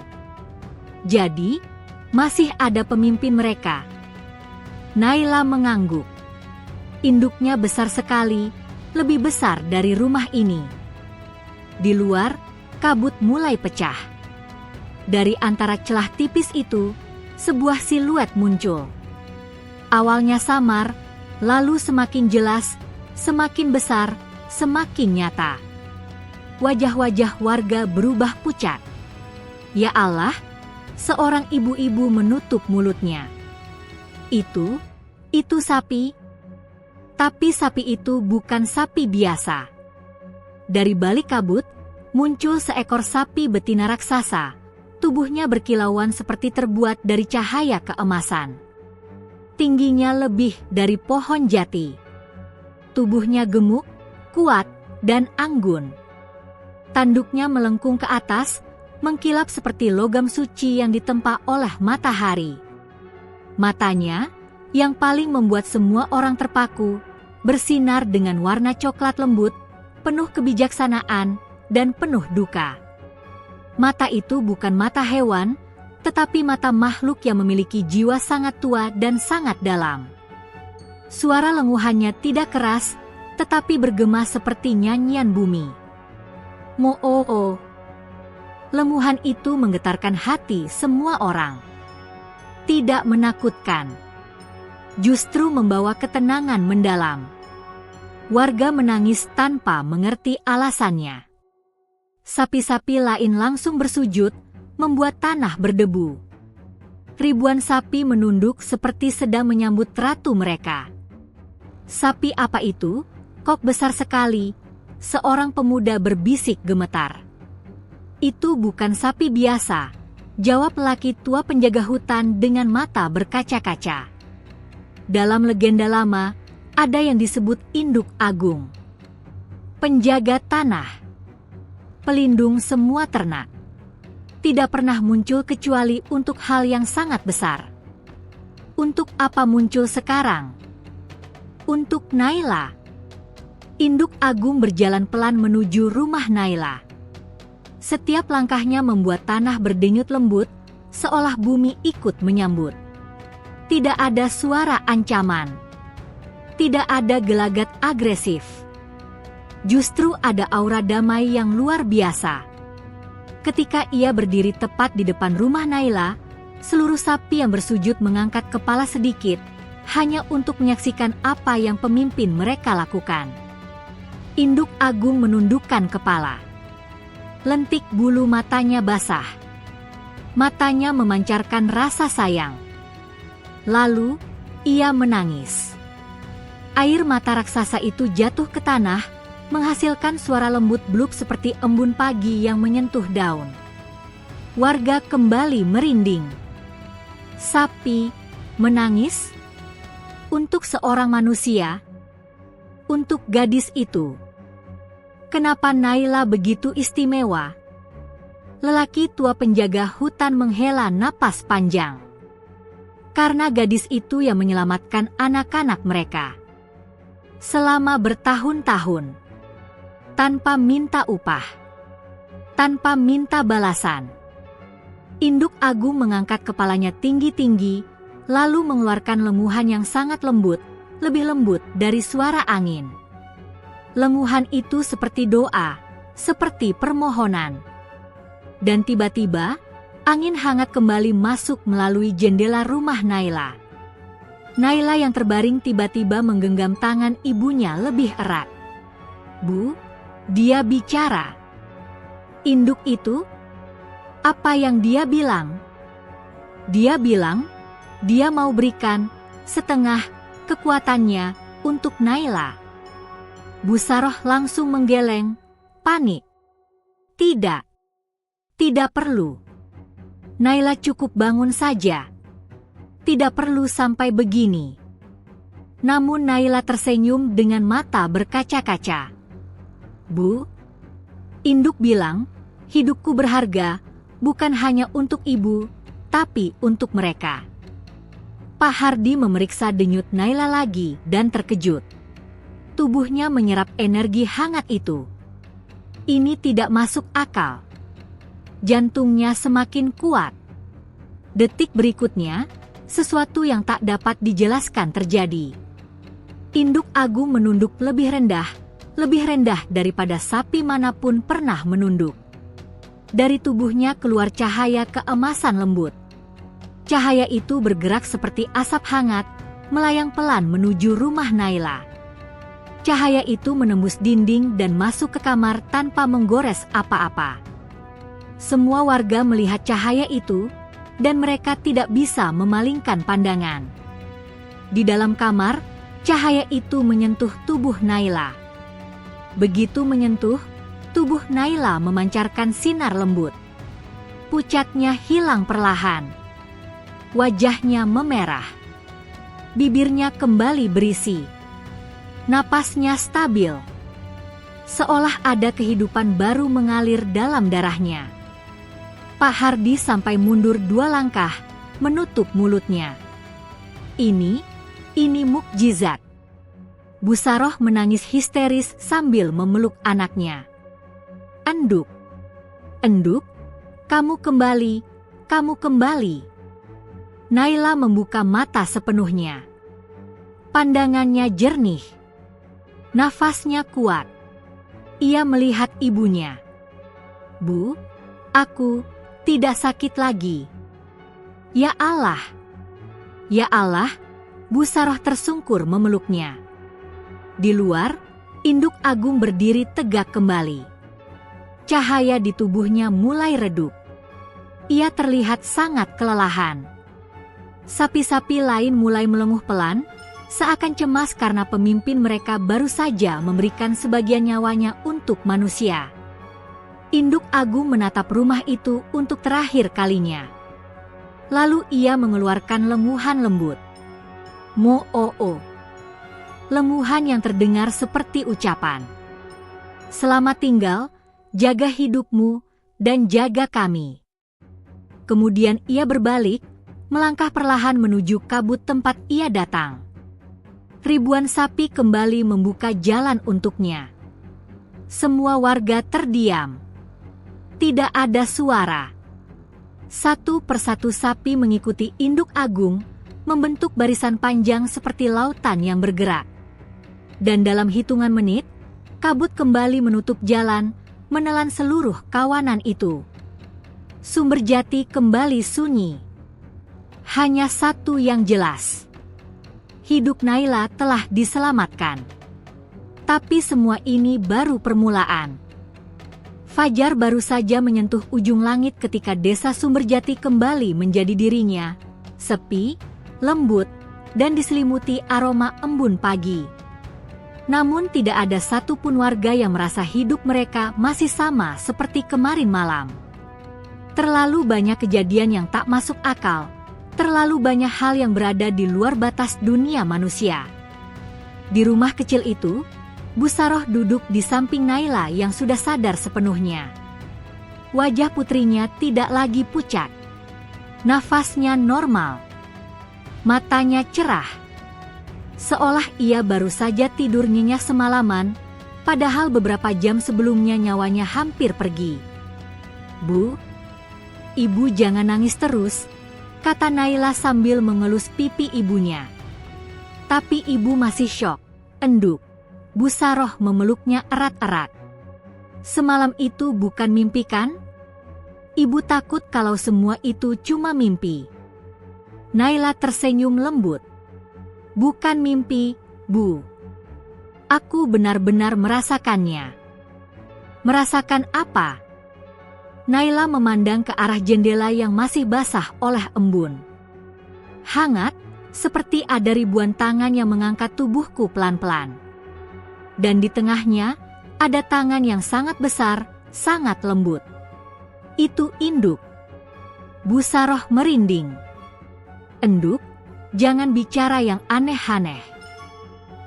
Jadi, masih ada pemimpin mereka. Naila mengangguk. Induknya besar sekali, lebih besar dari rumah ini. Di luar, kabut mulai pecah. Dari antara celah tipis itu, sebuah siluet muncul. Awalnya samar, Lalu semakin jelas, semakin besar, semakin nyata. Wajah-wajah warga berubah pucat. Ya Allah, seorang ibu-ibu menutup mulutnya. Itu sapi. Tapi sapi itu bukan sapi biasa. Dari balik kabut, muncul seekor sapi betina raksasa. Tubuhnya berkilauan seperti terbuat dari cahaya keemasan. Tingginya lebih dari pohon jati. Tubuhnya gemuk, kuat, dan anggun. Tanduknya melengkung ke atas, mengkilap seperti logam suci yang ditempa oleh matahari. Matanya, yang paling membuat semua orang terpaku, bersinar dengan warna coklat lembut, penuh kebijaksanaan, dan penuh duka. Mata itu bukan mata hewan, tetapi mata makhluk yang memiliki jiwa sangat tua dan sangat dalam. Suara lenguhannya tidak keras, tetapi bergema seperti nyanyian bumi. Mo-o-o. Lenguhan itu menggetarkan hati semua orang. Tidak menakutkan. Justru membawa ketenangan mendalam. Warga menangis tanpa mengerti alasannya. Sapi-sapi lain langsung bersujud, membuat tanah berdebu. Ribuan sapi menunduk seperti sedang menyambut ratu mereka. Sapi apa itu? Kok besar sekali, seorang pemuda berbisik gemetar. Itu bukan sapi biasa, jawab lelaki tua penjaga hutan dengan mata berkaca-kaca. Dalam legenda lama, ada yang disebut induk agung. Penjaga tanah. Pelindung semua ternak. Tidak pernah muncul kecuali untuk hal yang sangat besar. Untuk apa muncul sekarang? Untuk Naila. Induk agung berjalan pelan menuju rumah Naila. Setiap langkahnya membuat tanah berdenyut lembut, seolah bumi ikut menyambut. Tidak ada suara ancaman. Tidak ada gelagat agresif. Justru ada aura damai yang luar biasa. Ketika ia berdiri tepat di depan rumah Naila, seluruh sapi yang bersujud mengangkat kepala sedikit, hanya untuk menyaksikan apa yang pemimpin mereka lakukan. Induk agung menundukkan kepala. Lentik bulu matanya basah. Matanya memancarkan rasa sayang. Lalu, ia menangis. Air mata raksasa itu jatuh ke tanah, menghasilkan suara lembut bluk seperti embun pagi yang menyentuh daun. Warga kembali merinding. Sapi menangis? Untuk seorang manusia? Untuk gadis itu? Kenapa Naila begitu istimewa? Lelaki tua penjaga hutan menghela napas panjang. Karena gadis itu yang menyelamatkan anak-anak mereka. Selama bertahun-tahun. Tanpa minta upah. Tanpa minta balasan. Induk agung mengangkat kepalanya tinggi-tinggi, lalu mengeluarkan lenguhan yang sangat lembut, lebih lembut dari suara angin. Lenguhan itu seperti doa, seperti permohonan. Dan tiba-tiba, angin hangat kembali masuk melalui jendela rumah Naila. Naila yang terbaring tiba-tiba menggenggam tangan ibunya lebih erat. Bu, dia bicara. Induk itu? Apa yang dia bilang? Dia bilang, dia mau berikan setengah kekuatannya untuk Naila. Bu Saroh langsung menggeleng, panik. Tidak. Tidak perlu. Naila cukup bangun saja. Tidak perlu sampai begini. Namun Naila tersenyum dengan mata berkaca-kaca. Bu, induk bilang, hidupku berharga, bukan hanya untuk ibu, tapi untuk mereka. Pak Hardi memeriksa denyut Naila lagi dan terkejut. Tubuhnya menyerap energi hangat itu. Ini tidak masuk akal. Jantungnya semakin kuat. Detik berikutnya, sesuatu yang tak dapat dijelaskan terjadi. Induk agung menunduk lebih rendah daripada sapi manapun pernah menunduk. Dari tubuhnya keluar cahaya keemasan lembut. Cahaya itu bergerak seperti asap hangat, melayang pelan menuju rumah Naila. Cahaya itu menembus dinding dan masuk ke kamar tanpa menggores apa-apa. Semua warga melihat cahaya itu, dan mereka tidak bisa memalingkan pandangan. Di dalam kamar, cahaya itu menyentuh tubuh Naila. Begitu menyentuh, tubuh Naila memancarkan sinar lembut. Pucatnya hilang perlahan. Wajahnya memerah. Bibirnya kembali berisi. Napasnya stabil. Seolah ada kehidupan baru mengalir dalam darahnya. Pak Hardi sampai mundur 2 langkah, menutup mulutnya. Ini mukjizat. Bu Saroh menangis histeris sambil memeluk anaknya. Enduk, Enduk, kamu kembali. Naila membuka mata sepenuhnya. Pandangannya jernih. Nafasnya kuat. Ia melihat ibunya. Bu, aku tidak sakit lagi. Ya Allah, Bu Saroh tersungkur memeluknya. Di luar, induk Agung berdiri tegak kembali. Cahaya di tubuhnya mulai redup. Ia terlihat sangat kelelahan. Sapi-sapi lain mulai melenguh pelan, seakan cemas karena pemimpin mereka baru saja memberikan sebagian nyawanya untuk manusia. Induk Agung menatap rumah itu untuk terakhir kalinya. Lalu ia mengeluarkan lenguhan lembut. Mo-o-o. Lenguhan yang terdengar seperti ucapan. Selamat tinggal, jaga hidupmu, dan jaga kami. Kemudian ia berbalik, melangkah perlahan menuju kabut tempat ia datang. Ribuan sapi kembali membuka jalan untuknya. Semua warga terdiam. Tidak ada suara. Satu persatu sapi mengikuti induk Agung, membentuk barisan panjang seperti lautan yang bergerak. Dan dalam hitungan menit, kabut kembali menutup jalan, menelan seluruh kawanan itu. Sumberjati kembali sunyi. Hanya satu yang jelas. Hidup Naila telah diselamatkan. Tapi semua ini baru permulaan. Fajar baru saja menyentuh ujung langit ketika desa Sumberjati kembali menjadi dirinya, sepi, lembut, dan diselimuti aroma embun pagi. Namun tidak ada satupun warga yang merasa hidup mereka masih sama seperti kemarin malam. Terlalu banyak kejadian yang tak masuk akal, terlalu banyak hal yang berada di luar batas dunia manusia. Di rumah kecil itu, Bu Saroh duduk di samping Naila yang sudah sadar sepenuhnya. Wajah putrinya tidak lagi pucat. Nafasnya normal. Matanya cerah. Seolah ia baru saja tidur nyenyak semalaman, padahal beberapa jam sebelumnya nyawanya hampir pergi. Bu, ibu jangan nangis terus, kata Naila sambil mengelus pipi ibunya. Tapi ibu masih syok, Enduk. Bu Saroh memeluknya erat-erat. Semalam itu bukan mimpi kan? Ibu takut kalau semua itu cuma mimpi. Naila tersenyum lembut. Bukan mimpi, Bu. Aku benar-benar merasakannya. Merasakan apa? Naila memandang ke arah jendela yang masih basah oleh embun. Hangat, seperti ada ribuan tangan yang mengangkat tubuhku pelan-pelan. Dan di tengahnya, ada tangan yang sangat besar, sangat lembut. Itu induk. Bu Saroh merinding. Enduk, jangan bicara yang aneh-aneh.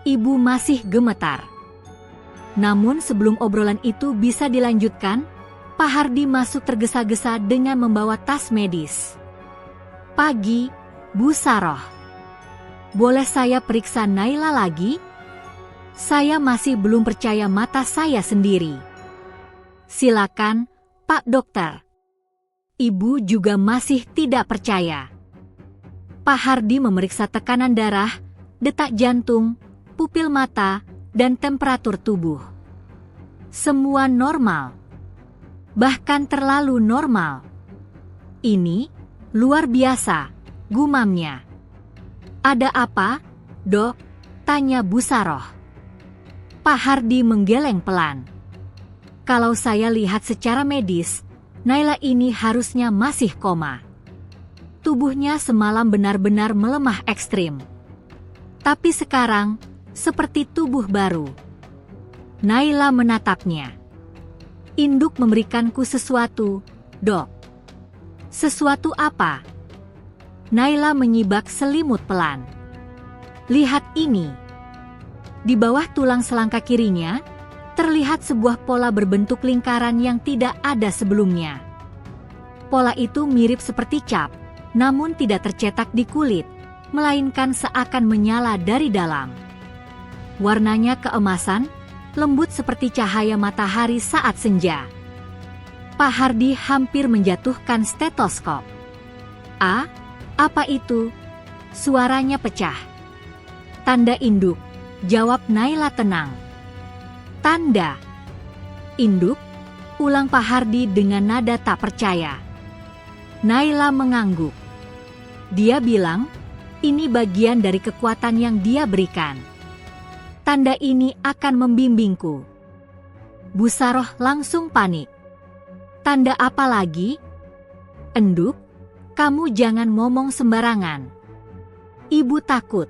Ibu masih gemetar. Namun sebelum obrolan itu bisa dilanjutkan, Pak Hardi masuk tergesa-gesa dengan membawa tas medis. Pagi, Bu Saroh. Boleh saya periksa Naila lagi? Saya masih belum percaya mata saya sendiri. Silakan, Pak Dokter. Ibu juga masih tidak percaya. Pak Hardi memeriksa tekanan darah, detak jantung, pupil mata, dan temperatur tubuh. Semua normal. Bahkan terlalu normal. Ini luar biasa, gumamnya. Ada apa, "Dok?" tanya Bu Saroh. Pak Hardi menggeleng pelan. "Kalau saya lihat secara medis, Naila ini harusnya masih koma. Tubuhnya semalam benar-benar melemah ekstrim. Tapi sekarang, seperti tubuh baru." Naila menatapnya. "Induk memberikanku sesuatu, Dok." "Sesuatu apa?" Naila menyibak selimut pelan. "Lihat ini." Di bawah tulang selangka kirinya, terlihat sebuah pola berbentuk lingkaran yang tidak ada sebelumnya. Pola itu mirip seperti cap, namun tidak tercetak di kulit, melainkan seakan menyala dari dalam. Warnanya keemasan, lembut seperti cahaya matahari saat senja. Pak Hardi hampir menjatuhkan stetoskop. "Ah, apa itu?" Suaranya pecah. "Tanda induk," jawab Naila tenang. "Tanda induk?" ulang Pak Hardi dengan nada tak percaya. Naila mengangguk. Dia bilang, ini bagian dari kekuatan yang dia berikan. "Tanda ini akan membimbingku." Bu Saroh langsung panik. "Tanda apa lagi?" "Enduk, kamu jangan ngomong sembarangan. Ibu takut."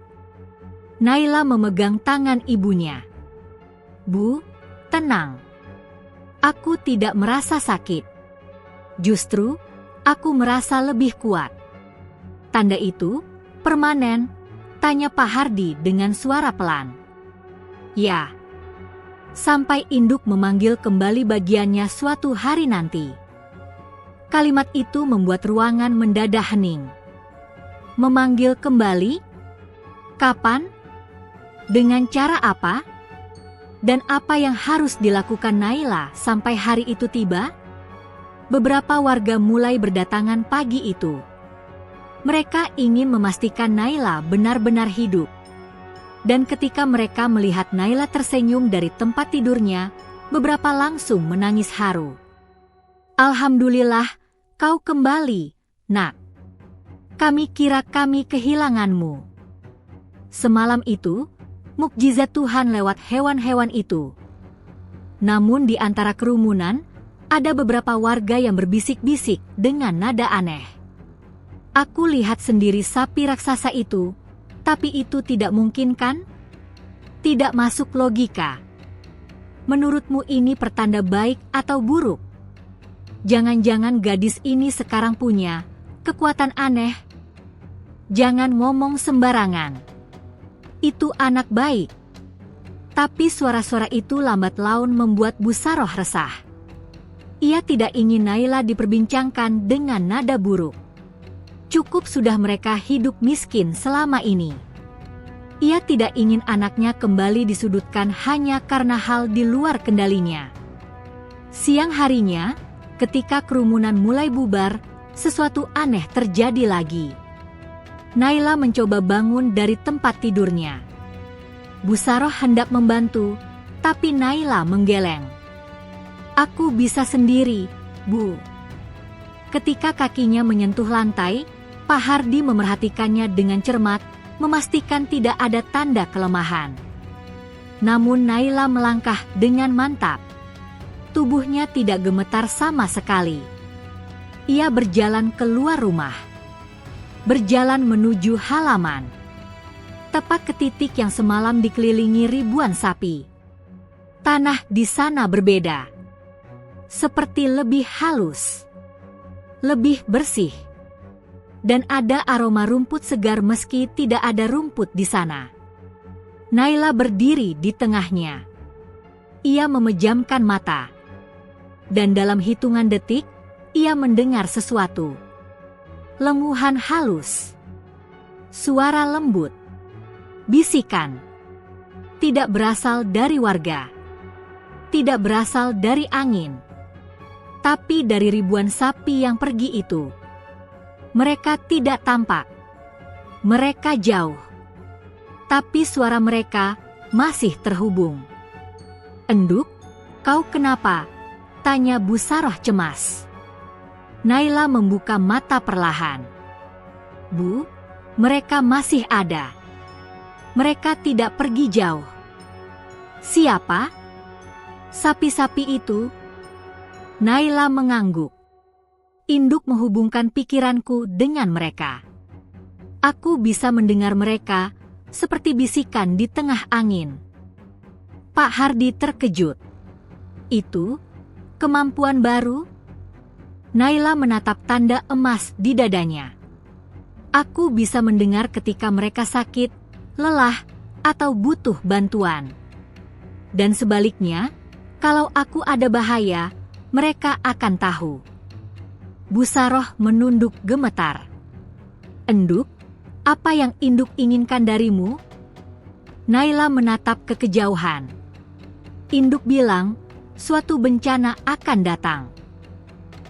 Naila memegang tangan ibunya. "Bu, tenang. Aku tidak merasa sakit. Justru, aku merasa lebih kuat." "Tanda itu permanen?" tanya Pak Hardi dengan suara pelan. "Ya. Sampai induk memanggil kembali bagiannya suatu hari nanti." Kalimat itu membuat ruangan mendadak hening. Memanggil kembali? Kapan? Dengan cara apa? Dan apa yang harus dilakukan Naila sampai hari itu tiba? Beberapa warga mulai berdatangan pagi itu. Mereka ingin memastikan Naila benar-benar hidup. Dan ketika mereka melihat Naila tersenyum dari tempat tidurnya, beberapa langsung menangis haru. "Alhamdulillah, kau kembali, Nak. Kami kira kami kehilanganmu." Semalam itu, mukjizat Tuhan lewat hewan-hewan itu. Namun di antara kerumunan, ada beberapa warga yang berbisik-bisik dengan nada aneh. "Aku lihat sendiri sapi raksasa itu, tapi itu tidak mungkin kan? Tidak masuk logika. Menurutmu ini pertanda baik atau buruk? Jangan-jangan gadis ini sekarang punya kekuatan aneh?" "Jangan ngomong sembarangan. Itu anak baik." Tapi suara-suara itu lambat laun membuat Bu Saroh resah. Ia tidak ingin Naila diperbincangkan dengan nada buruk. Cukup sudah mereka hidup miskin selama ini. Ia tidak ingin anaknya kembali disudutkan hanya karena hal di luar kendalinya. Siang harinya, ketika kerumunan mulai bubar, sesuatu aneh terjadi lagi. Naila mencoba bangun dari tempat tidurnya. Bu Saroh hendak membantu, tapi Naila menggeleng. "Aku bisa sendiri, Bu." Ketika kakinya menyentuh lantai, Pak Hardi memerhatikannya dengan cermat, memastikan tidak ada tanda kelemahan. Namun Naila melangkah dengan mantap. Tubuhnya tidak gemetar sama sekali. Ia berjalan keluar rumah. Berjalan menuju halaman. Tepat ke titik yang semalam dikelilingi ribuan sapi. Tanah di sana berbeda. Seperti lebih halus. Lebih bersih. Dan ada aroma rumput segar meski tidak ada rumput di sana. Naila berdiri di tengahnya. Ia memejamkan mata. Dan dalam hitungan detik, ia mendengar sesuatu. Lenguhan halus. Suara lembut. Bisikan. Tidak berasal dari warga. Tidak berasal dari angin. Tapi dari ribuan sapi yang pergi itu. Mereka tidak tampak. Mereka jauh. Tapi suara mereka masih terhubung. "Enduk, kau kenapa?" tanya Bu Saroh cemas. Naila membuka mata perlahan. "Bu, mereka masih ada. Mereka tidak pergi jauh. Siapa? Sapi-sapi itu? Naila mengangguk. Induk menghubungkan pikiranku dengan mereka. Aku bisa mendengar mereka seperti bisikan di tengah angin. Pak Hardi terkejut. Itu kemampuan baru? Naila menatap tanda emas di dadanya. Aku bisa mendengar ketika mereka sakit, lelah, atau butuh bantuan. Dan sebaliknya, kalau aku ada bahaya, mereka akan tahu. Busaroh menunduk gemetar. Enduk, apa yang induk inginkan darimu? Naila menatap ke kejauhan. Induk bilang, suatu bencana akan datang.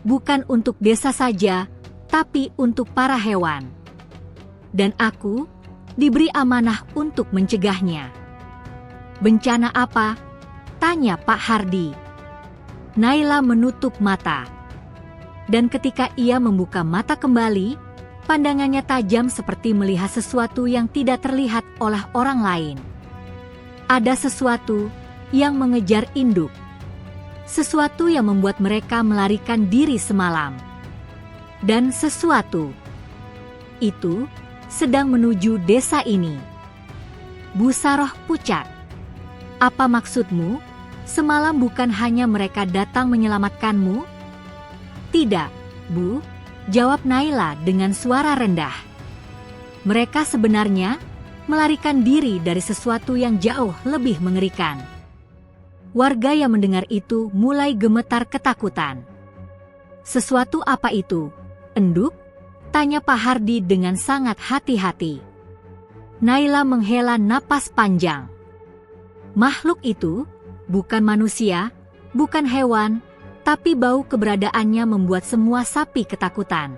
Bukan untuk desa saja, tapi untuk para hewan. Dan aku diberi amanah untuk mencegahnya. Bencana apa? Tanya Pak Hardi. Naila menutup mata. Dan ketika ia membuka mata kembali, pandangannya tajam seperti melihat sesuatu yang tidak terlihat oleh orang lain. Ada sesuatu yang mengejar induk. Sesuatu yang membuat mereka melarikan diri semalam. Dan sesuatu itu sedang menuju desa ini. Busaroh pucat. Apa maksudmu? Semalam bukan hanya mereka datang menyelamatkanmu? Tidak, Bu, jawab Naila dengan suara rendah. Mereka sebenarnya melarikan diri dari sesuatu yang jauh lebih mengerikan. Warga yang mendengar itu mulai gemetar ketakutan. Sesuatu apa itu? Enduk? Tanya Pak Hardi dengan sangat hati-hati. Naila menghela napas panjang. Makhluk itu bukan manusia, bukan hewan, tapi bau keberadaannya membuat semua sapi ketakutan.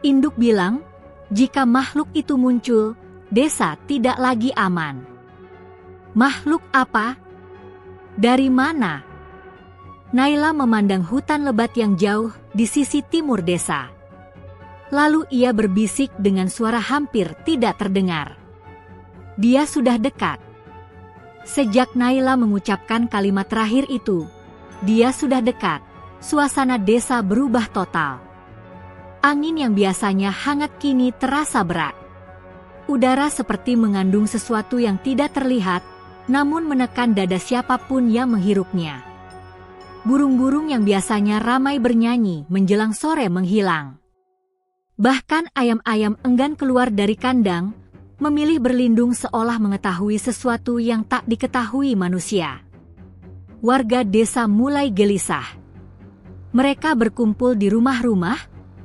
Induk bilang, jika makhluk itu muncul, desa tidak lagi aman. Makhluk apa? Dari mana? Naila memandang hutan lebat yang jauh di sisi timur desa. Lalu ia berbisik dengan suara hampir tidak terdengar. Dia sudah dekat. Sejak Naila mengucapkan kalimat terakhir itu, dia sudah dekat. Suasana desa berubah total. Angin yang biasanya hangat kini terasa berat. Udara seperti mengandung sesuatu yang tidak terlihat, namun menekan dada siapapun yang menghirupnya. Burung-burung yang biasanya ramai bernyanyi menjelang sore menghilang. Bahkan ayam-ayam enggan keluar dari kandang, memilih berlindung seolah mengetahui sesuatu yang tak diketahui manusia. Warga desa mulai gelisah. Mereka berkumpul di rumah-rumah,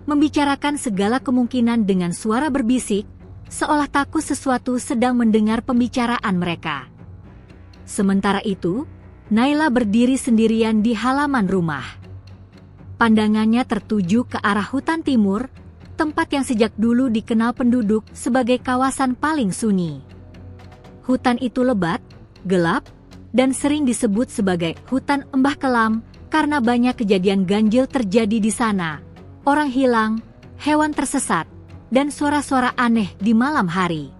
membicarakan segala kemungkinan dengan suara berbisik, seolah takut sesuatu sedang mendengar pembicaraan mereka. Sementara itu, Naila berdiri sendirian di halaman rumah. Pandangannya tertuju ke arah hutan timur, tempat yang sejak dulu dikenal penduduk sebagai kawasan paling sunyi. Hutan itu lebat, gelap, dan sering disebut sebagai hutan Embah Kelam karena banyak kejadian ganjil terjadi di sana. Orang hilang, hewan tersesat, dan suara-suara aneh di malam hari.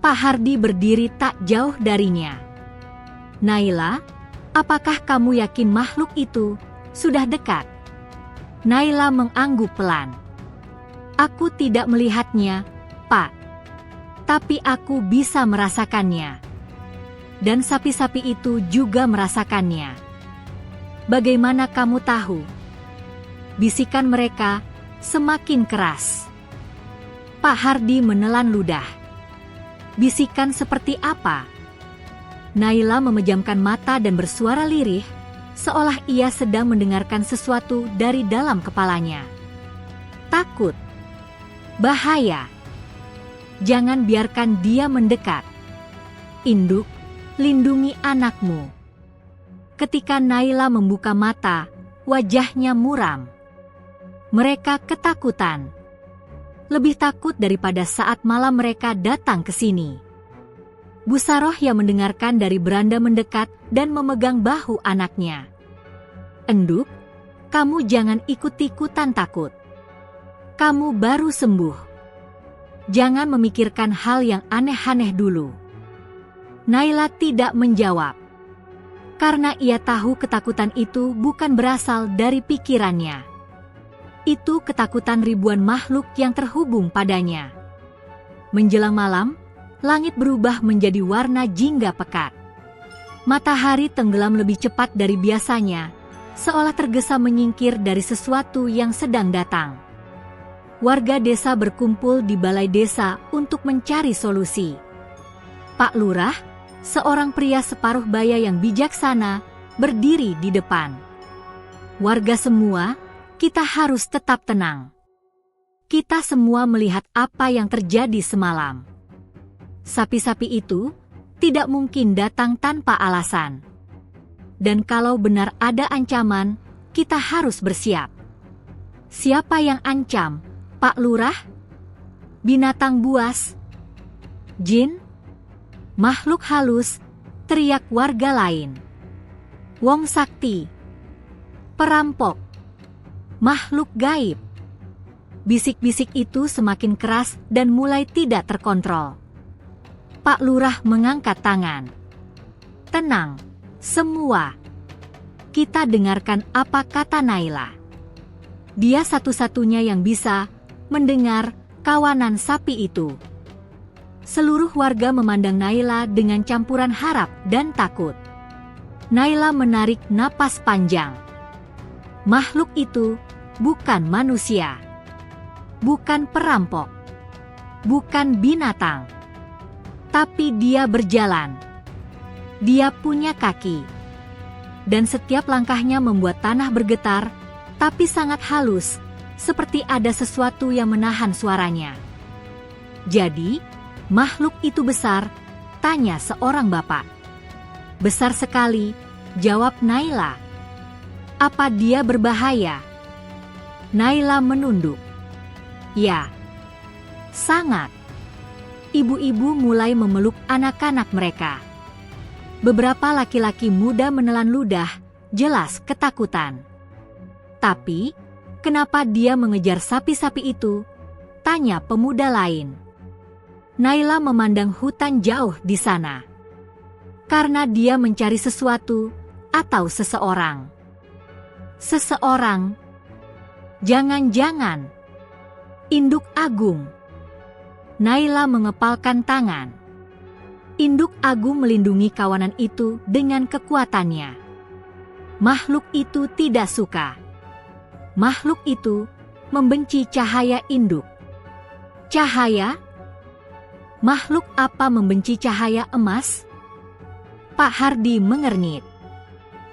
Pak Hardi berdiri tak jauh darinya. Naila, apakah kamu yakin makhluk itu sudah dekat? Naila mengangguk pelan. Aku tidak melihatnya, Pak. Tapi aku bisa merasakannya. Dan sapi-sapi itu juga merasakannya. Bagaimana kamu tahu? Bisikan mereka semakin keras. Pak Hardi menelan ludah. Bisikan seperti apa? Naila memejamkan mata dan bersuara lirih, seolah ia sedang mendengarkan sesuatu dari dalam kepalanya. Takut. Bahaya. Jangan biarkan dia mendekat. Induk, lindungi anakmu. Ketika Naila membuka mata, wajahnya muram. Mereka ketakutan. Lebih takut daripada saat malam mereka datang ke sini. Busaroh yang mendengarkan dari beranda mendekat dan memegang bahu anaknya. Enduk, kamu jangan ikut-ikutan takut. Kamu baru sembuh. Jangan memikirkan hal yang aneh-aneh dulu. Naila tidak menjawab. Karena ia tahu ketakutan itu bukan berasal dari pikirannya. Itu ketakutan ribuan makhluk yang terhubung padanya. Menjelang malam, langit berubah menjadi warna jingga pekat. Matahari tenggelam lebih cepat dari biasanya, seolah tergesa menyingkir dari sesuatu yang sedang datang. Warga desa berkumpul di balai desa untuk mencari solusi. Pak Lurah, seorang pria separuh baya yang bijaksana, berdiri di depan. Warga semua, kita harus tetap tenang. Kita semua melihat apa yang terjadi semalam. Sapi-sapi itu tidak mungkin datang tanpa alasan. Dan kalau benar ada ancaman, kita harus bersiap. Siapa yang ancam, Pak Lurah? Binatang buas? Jin? Makhluk halus? Teriak warga lain. Wong sakti? Perampok? Makhluk gaib? Bisik-bisik itu semakin keras dan mulai tidak terkontrol. Pak Lurah mengangkat tangan. Tenang, semua. Kita dengarkan apa kata Naila. Dia satu-satunya yang bisa mendengar kawanan sapi itu. Seluruh warga memandang Naila dengan campuran harap dan takut. Naila menarik napas panjang. Makhluk itu bukan manusia. Bukan perampok. Bukan binatang. Tapi dia berjalan. Dia punya kaki. Dan setiap langkahnya membuat tanah bergetar, tapi sangat halus, seperti ada sesuatu yang menahan suaranya. Jadi, makhluk itu besar? Tanya seorang bapak. Besar sekali, jawab Naila. Apa dia berbahaya? Naila menunduk. Ya, sangat. Ibu-ibu mulai memeluk anak-anak mereka. Beberapa laki-laki muda menelan ludah, jelas ketakutan. Tapi, kenapa dia mengejar sapi-sapi itu? Tanya pemuda lain. Naila memandang hutan jauh di sana. Karena dia mencari sesuatu atau seseorang. Seseorang. Jangan-jangan induk agung. Naila mengepalkan tangan. Induk agung melindungi kawanan itu dengan kekuatannya. Makhluk itu tidak suka. Makhluk itu membenci cahaya induk. Cahaya? Makhluk apa membenci cahaya emas? Pak Hardi mengernyit.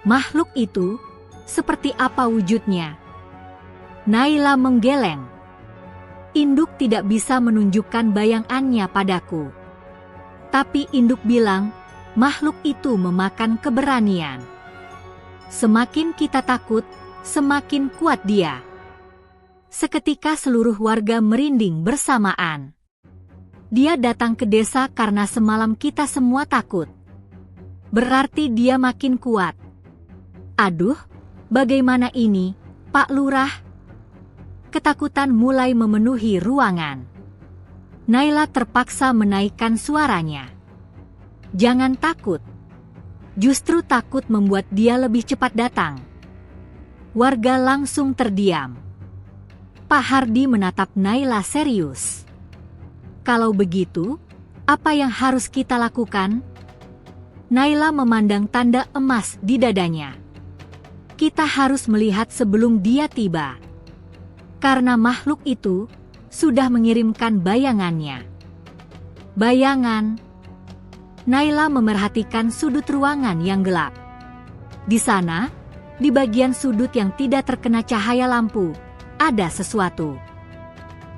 Makhluk itu seperti apa wujudnya? Naila menggeleng. Induk tidak bisa menunjukkan bayangannya padaku. Tapi induk bilang, makhluk itu memakan keberanian. Semakin kita takut, semakin kuat dia. Seketika seluruh warga merinding bersamaan. Dia datang ke desa karena semalam kita semua takut. Berarti dia makin kuat. Aduh, bagaimana ini, Pak Lurah? Ketakutan mulai memenuhi ruangan. Naila terpaksa menaikkan suaranya. Jangan takut. Justru takut membuat dia lebih cepat datang. Warga langsung terdiam. Pak Hardi menatap Naila serius. Kalau begitu, apa yang harus kita lakukan? Naila memandang tanda emas di dadanya. Kita harus melihat sebelum dia tiba. Karena makhluk itu sudah mengirimkan bayangannya. Bayangan. Naila memerhatikan sudut ruangan yang gelap. Di sana, di bagian sudut yang tidak terkena cahaya lampu, ada sesuatu.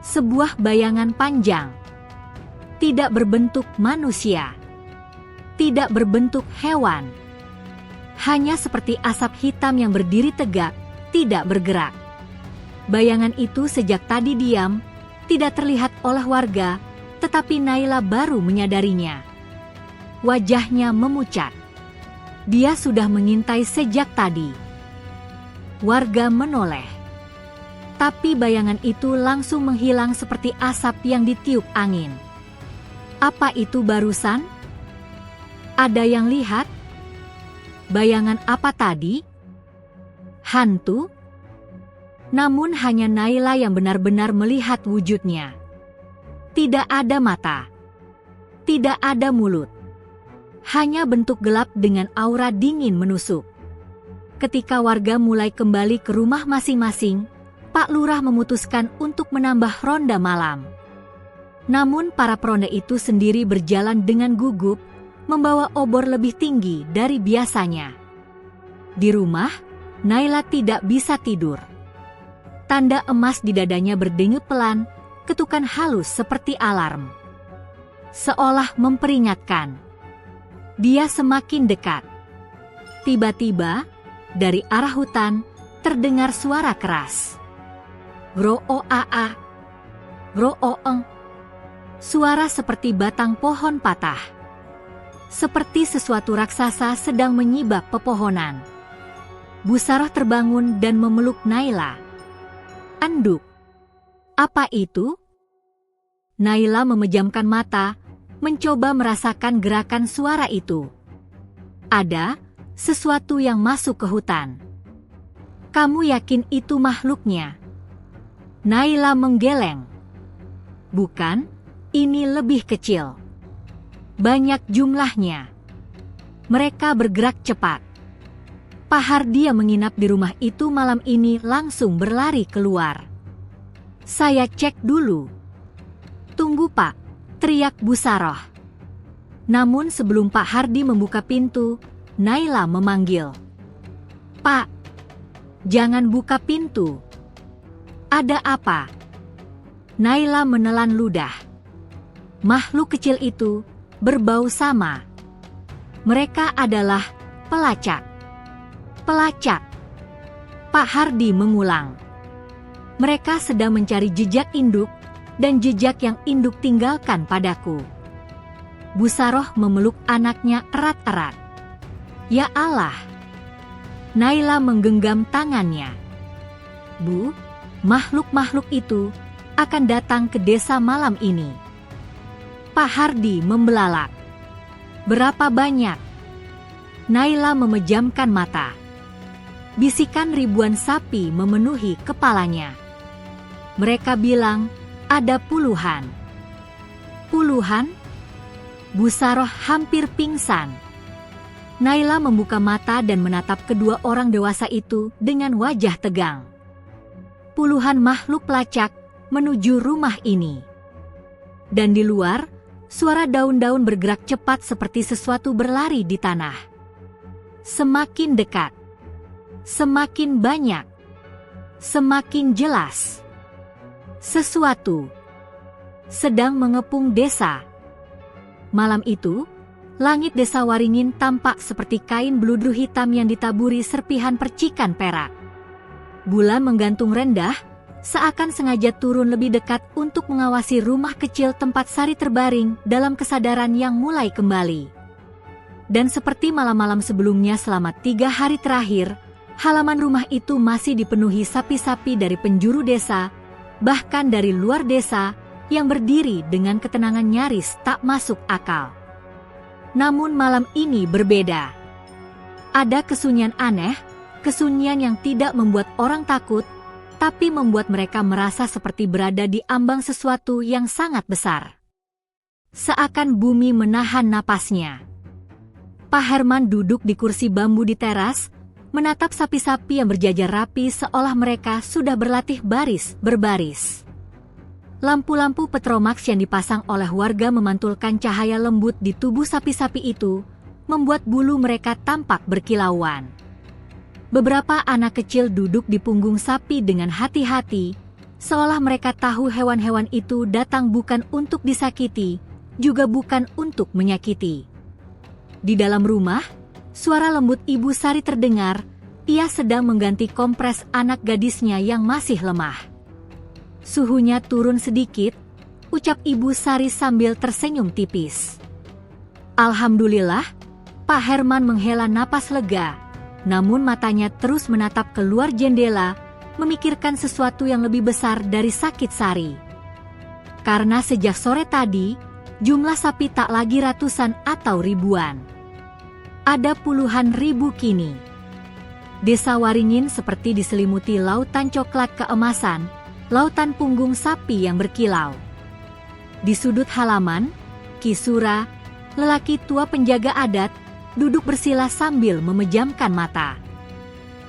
Sebuah bayangan panjang. Tidak berbentuk manusia. Tidak berbentuk hewan. Hanya seperti asap hitam yang berdiri tegak, tidak bergerak. Bayangan itu sejak tadi diam, tidak terlihat oleh warga, tetapi Naila baru menyadarinya. Wajahnya memucat. Dia sudah mengintai sejak tadi. Warga menoleh. Tapi bayangan itu langsung menghilang seperti asap yang ditiup angin. Apa itu barusan? Ada yang lihat? Bayangan apa tadi? Hantu? Namun hanya Naila yang benar-benar melihat wujudnya. Tidak ada mata. Tidak ada mulut. Hanya bentuk gelap dengan aura dingin menusuk. Ketika warga mulai kembali ke rumah masing-masing, Pak Lurah memutuskan untuk menambah ronda malam. Namun para peronda itu sendiri berjalan dengan gugup, membawa obor lebih tinggi dari biasanya. Di rumah, Naila tidak bisa tidur. Tanda emas di dadanya berdenyut pelan, ketukan halus seperti alarm. Seolah memperingatkan. Dia semakin dekat. Tiba-tiba, dari arah hutan, terdengar suara keras. Gro-o-a-a, gro-o-eng. Suara seperti batang pohon patah. Seperti sesuatu raksasa sedang menyibak pepohonan. Busaroh terbangun dan memeluk Naila. Anduk. Apa itu? Naila memejamkan mata, mencoba merasakan gerakan suara itu. Ada sesuatu yang masuk ke hutan. Kamu yakin itu makhluknya? Naila menggeleng. Bukan, ini lebih kecil. Banyak jumlahnya. Mereka bergerak cepat. Pak Hardi yang menginap di rumah itu malam ini langsung berlari keluar. Saya cek dulu. Tunggu Pak, teriak Busaroh. Namun sebelum Pak Hardi membuka pintu, Naila memanggil. Pak, jangan buka pintu. Ada apa? Naila menelan ludah. Makhluk kecil itu berbau sama. Mereka adalah pelacak. Pelacak. Pak Hardi mengulang. Mereka sedang mencari jejak induk dan jejak yang induk tinggalkan padaku. Busaroh memeluk anaknya erat-erat. Ya Allah. Naila menggenggam tangannya. Bu, makhluk-makhluk itu akan datang ke desa malam ini. Pak Hardi membelalak. Berapa banyak? Naila memejamkan mata. Bisikan ribuan sapi memenuhi kepalanya. Mereka bilang, ada puluhan. Puluhan? Busaroh hampir pingsan. Naila membuka mata dan menatap kedua orang dewasa itu dengan wajah tegang. Puluhan makhluk pelacak menuju rumah ini. Dan di luar, suara daun-daun bergerak cepat seperti sesuatu berlari di tanah. Semakin dekat. Semakin banyak. Semakin jelas. Sesuatu sedang mengepung desa. Malam itu, langit desa Waringin tampak seperti kain beludru hitam yang ditaburi serpihan percikan perak. Bulan menggantung rendah, seakan sengaja turun lebih dekat untuk mengawasi rumah kecil tempat Sari terbaring dalam kesadaran yang mulai kembali. Dan seperti malam-malam sebelumnya selama 3 hari terakhir, halaman rumah itu masih dipenuhi sapi-sapi dari penjuru desa, bahkan dari luar desa, yang berdiri dengan ketenangan nyaris tak masuk akal. Namun malam ini berbeda. Ada kesunyian aneh, kesunyian yang tidak membuat orang takut, tapi membuat mereka merasa seperti berada di ambang sesuatu yang sangat besar. Seakan bumi menahan napasnya. Pak Herman duduk di kursi bambu di teras, menatap sapi-sapi yang berjajar rapi seolah mereka sudah berlatih baris berbaris. Lampu-lampu petromax yang dipasang oleh warga memantulkan cahaya lembut di tubuh sapi-sapi itu, membuat bulu mereka tampak berkilauan. Beberapa anak kecil duduk di punggung sapi dengan hati-hati, seolah mereka tahu hewan-hewan itu datang bukan untuk disakiti, juga bukan untuk menyakiti. Di dalam rumah, suara lembut Ibu Sari terdengar, ia sedang mengganti kompres anak gadisnya yang masih lemah. Suhunya turun sedikit, ucap Ibu Sari sambil tersenyum tipis. Alhamdulillah, Pak Herman menghela napas lega, namun matanya terus menatap keluar jendela, memikirkan sesuatu yang lebih besar dari sakit Sari. Karena sejak sore tadi, jumlah sapi tak lagi ratusan atau ribuan. Ada puluhan ribu kini. Desa Waringin seperti diselimuti lautan coklat keemasan, lautan punggung sapi yang berkilau. Di sudut halaman, Ki Sura, lelaki tua penjaga adat, duduk bersila sambil memejamkan mata.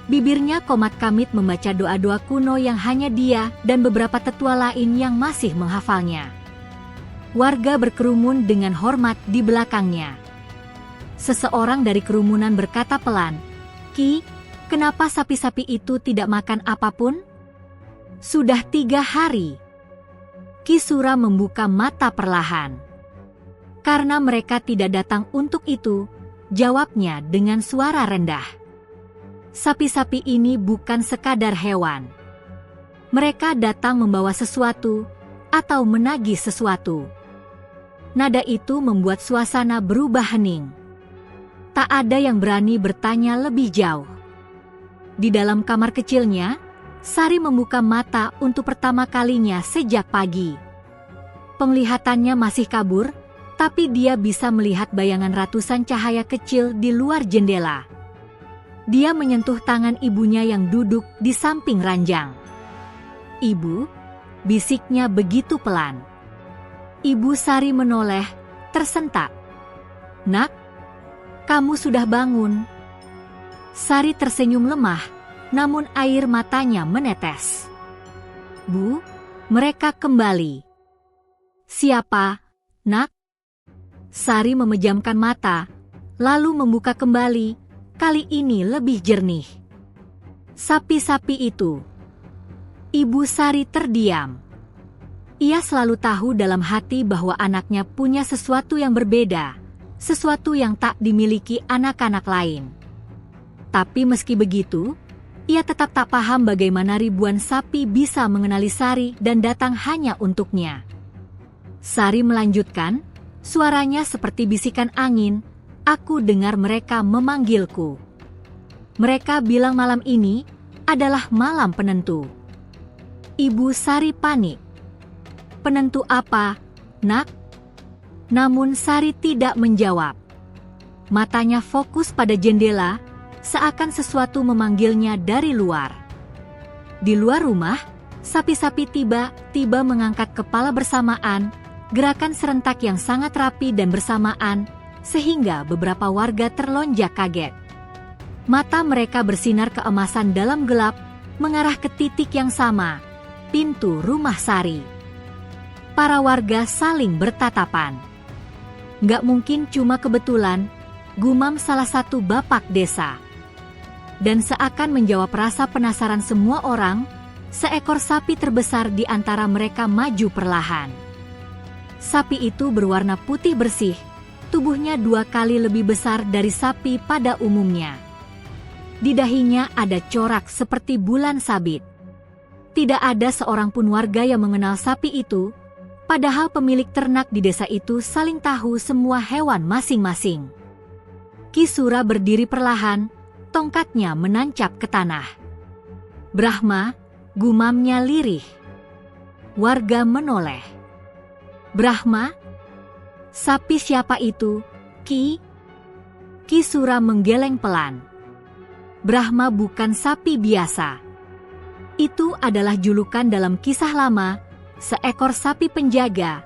Bibirnya komat kamit membaca doa-doa kuno yang hanya dia dan beberapa tetua lain yang masih menghafalnya. Warga berkerumun dengan hormat di belakangnya. Seseorang dari kerumunan berkata pelan, "Ki, kenapa sapi-sapi itu tidak makan apapun? Sudah 3 hari. Ki Sura membuka mata perlahan. Karena mereka tidak datang untuk itu, jawabnya dengan suara rendah. Sapi-sapi ini bukan sekadar hewan. Mereka datang membawa sesuatu atau menagih sesuatu. Nada itu membuat suasana berubah hening. Tak ada yang berani bertanya lebih jauh. Di dalam kamar kecilnya, Sari membuka mata untuk pertama kalinya sejak pagi. Penglihatannya masih kabur, tapi dia bisa melihat bayangan ratusan cahaya kecil di luar jendela. Dia menyentuh tangan ibunya yang duduk di samping ranjang. "Ibu," bisiknya begitu pelan. Ibu Sari menoleh, tersentak. "Nak, kamu sudah bangun." Sari tersenyum lemah, namun air matanya menetes. "Bu, mereka kembali." "Siapa, Nak?" Sari memejamkan mata, lalu membuka kembali, kali ini lebih jernih. "Sapi-sapi itu." Ibu Sari terdiam. Ia selalu tahu dalam hati bahwa anaknya punya sesuatu yang berbeda, sesuatu yang tak dimiliki anak-anak lain. Tapi meski begitu, ia tetap tak paham bagaimana ribuan sapi bisa mengenali Sari dan datang hanya untuknya. Sari melanjutkan, suaranya seperti bisikan angin, "Aku dengar mereka memanggilku. Mereka bilang malam ini adalah malam penentu." Ibu Sari panik. "Penentu apa, Nak?" Namun Sari tidak menjawab. Matanya fokus pada jendela, seakan sesuatu memanggilnya dari luar. Di luar rumah, sapi-sapi tiba-tiba mengangkat kepala bersamaan, gerakan serentak yang sangat rapi dan bersamaan, sehingga beberapa warga terlonjak kaget. Mata mereka bersinar keemasan dalam gelap, mengarah ke titik yang sama, pintu rumah Sari. Para warga saling bertatapan. "Nggak mungkin cuma kebetulan," gumam salah satu bapak desa. Dan seakan menjawab rasa penasaran semua orang, seekor sapi terbesar di antara mereka maju perlahan. Sapi itu berwarna putih bersih, tubuhnya 2 kali lebih besar dari sapi pada umumnya. Di dahinya ada corak seperti bulan sabit. Tidak ada seorang pun warga yang mengenal sapi itu, padahal pemilik ternak di desa itu saling tahu semua hewan masing-masing. Ki Sura berdiri perlahan, tongkatnya menancap ke tanah. "Brahma," gumamnya lirih. Warga menoleh. "Brahma? Sapi siapa itu, Ki?" Ki Sura menggeleng pelan. "Brahma bukan sapi biasa. Itu adalah julukan dalam kisah lama, seekor sapi penjaga,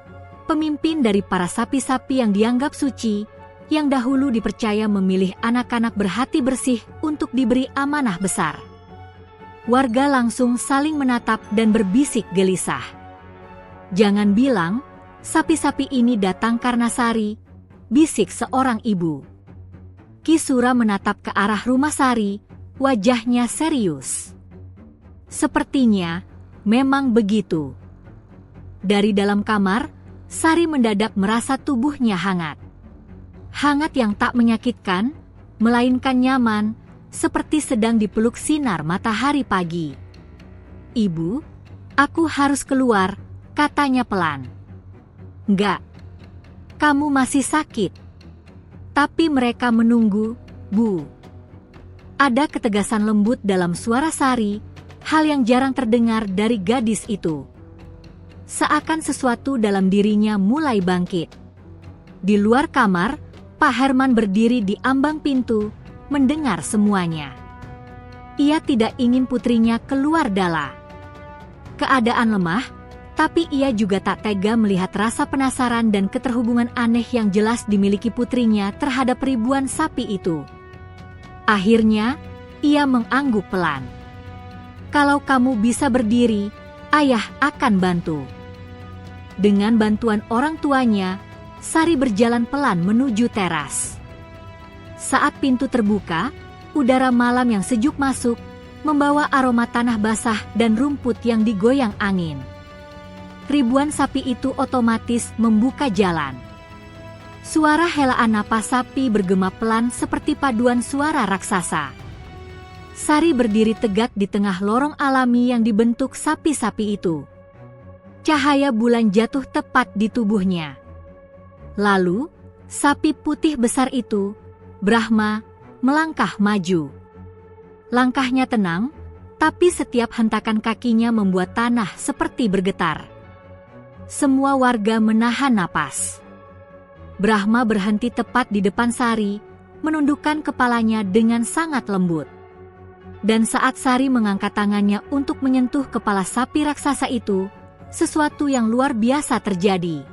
pemimpin dari para sapi-sapi yang dianggap suci, yang dahulu dipercaya memilih anak-anak berhati bersih untuk diberi amanah besar." Warga langsung saling menatap dan berbisik gelisah. "Jangan bilang, sapi-sapi ini datang karena Sari," bisik seorang ibu. Ki Sura menatap ke arah rumah Sari, wajahnya serius. Sepertinya, memang begitu. Dari dalam kamar, Sari mendadak merasa tubuhnya hangat. Hangat yang tak menyakitkan, melainkan nyaman, seperti sedang dipeluk sinar matahari pagi. "Ibu, aku harus keluar," katanya pelan. "Enggak, kamu masih sakit." "Tapi mereka menunggu, Bu." Ada ketegasan lembut dalam suara Sari, hal yang jarang terdengar dari gadis itu. Seakan sesuatu dalam dirinya mulai bangkit. Di luar kamar, Pak Herman berdiri di ambang pintu, mendengar semuanya. Ia tidak ingin putrinya keluar Dala. Keadaan lemah, tapi ia juga tak tega melihat rasa penasaran dan keterhubungan aneh yang jelas dimiliki putrinya terhadap ribuan sapi itu. Akhirnya, ia mengangguk pelan. Kalau kamu bisa berdiri, ayah akan bantu. Dengan bantuan orang tuanya, Sari berjalan pelan menuju teras. Saat pintu terbuka, udara malam yang sejuk masuk, membawa aroma tanah basah dan rumput yang digoyang angin. Ribuan sapi itu otomatis membuka jalan. Suara helaan napas sapi bergema pelan seperti paduan suara raksasa. Sari berdiri tegak di tengah lorong alami yang dibentuk sapi-sapi itu. Cahaya bulan jatuh tepat di tubuhnya. Lalu, sapi putih besar itu, Brahma, melangkah maju. Langkahnya tenang, tapi setiap hentakan kakinya membuat tanah seperti bergetar. Semua warga menahan napas. Brahma berhenti tepat di depan Sari, menundukkan kepalanya dengan sangat lembut. Dan saat Sari mengangkat tangannya untuk menyentuh kepala sapi raksasa itu, sesuatu yang luar biasa terjadi.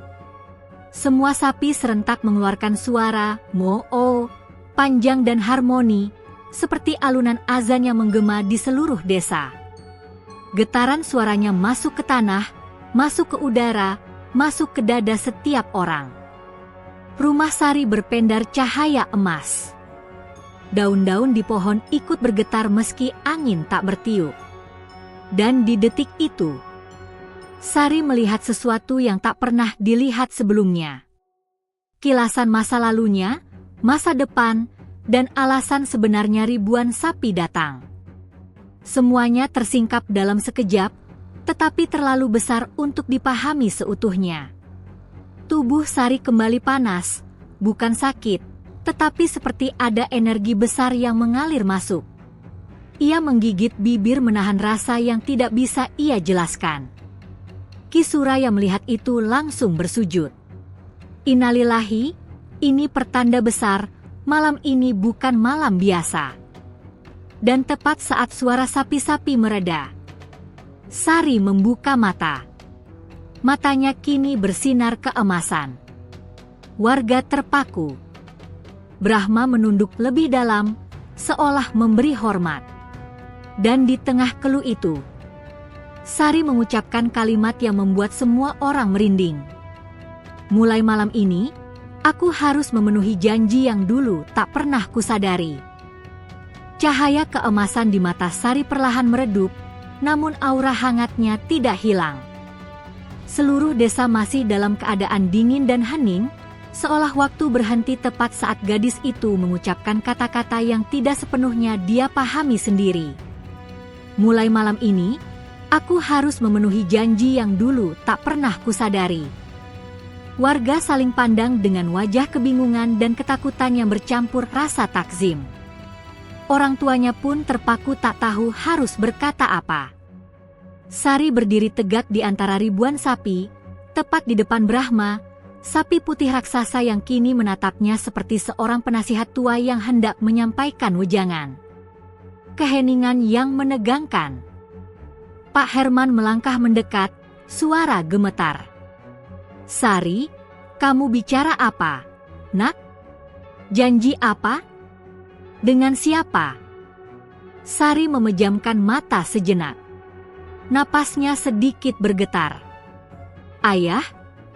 Semua sapi serentak mengeluarkan suara "moo" panjang dan harmoni, seperti alunan azan yang menggema di seluruh desa. Getaran suaranya masuk ke tanah, masuk ke udara, masuk ke dada setiap orang. Rumah Sari berpendar cahaya emas. Daun-daun di pohon ikut bergetar meski angin tak bertiup. Dan di detik itu, Sari melihat sesuatu yang tak pernah dilihat sebelumnya. Kilasan masa lalunya, masa depan, dan alasan sebenarnya ribuan sapi datang. Semuanya tersingkap dalam sekejap, tetapi terlalu besar untuk dipahami seutuhnya. Tubuh Sari kembali panas, bukan sakit, tetapi seperti ada energi besar yang mengalir masuk. Ia menggigit bibir menahan rasa yang tidak bisa ia jelaskan. Ki Suraya melihat itu langsung bersujud. Innalillahi, ini pertanda besar, malam ini bukan malam biasa. Dan tepat saat suara sapi-sapi mereda, Sari membuka mata. Matanya kini bersinar keemasan. Warga terpaku. Brahma menunduk lebih dalam, seolah memberi hormat. Dan di tengah keluh itu, Sari mengucapkan kalimat yang membuat semua orang merinding. Mulai malam ini, aku harus memenuhi janji yang dulu tak pernah kusadari. Cahaya keemasan di mata Sari perlahan meredup, namun aura hangatnya tidak hilang. Seluruh desa masih dalam keadaan dingin dan hening, seolah waktu berhenti tepat saat gadis itu mengucapkan kata-kata yang tidak sepenuhnya dia pahami sendiri. Mulai malam ini, aku harus memenuhi janji yang dulu tak pernah kusadari. Warga saling pandang dengan wajah kebingungan dan ketakutan yang bercampur rasa takzim. Orang tuanya pun terpaku tak tahu harus berkata apa. Sari berdiri tegak di antara ribuan sapi, tepat di depan Brahma, sapi putih raksasa yang kini menatapnya seperti seorang penasihat tua yang hendak menyampaikan wejangan. Keheningan yang menegangkan. Pak Herman melangkah mendekat, suara gemetar. Sari, kamu bicara apa, nak? Janji apa? Dengan siapa? Sari memejamkan mata sejenak. Napasnya sedikit bergetar. Ayah,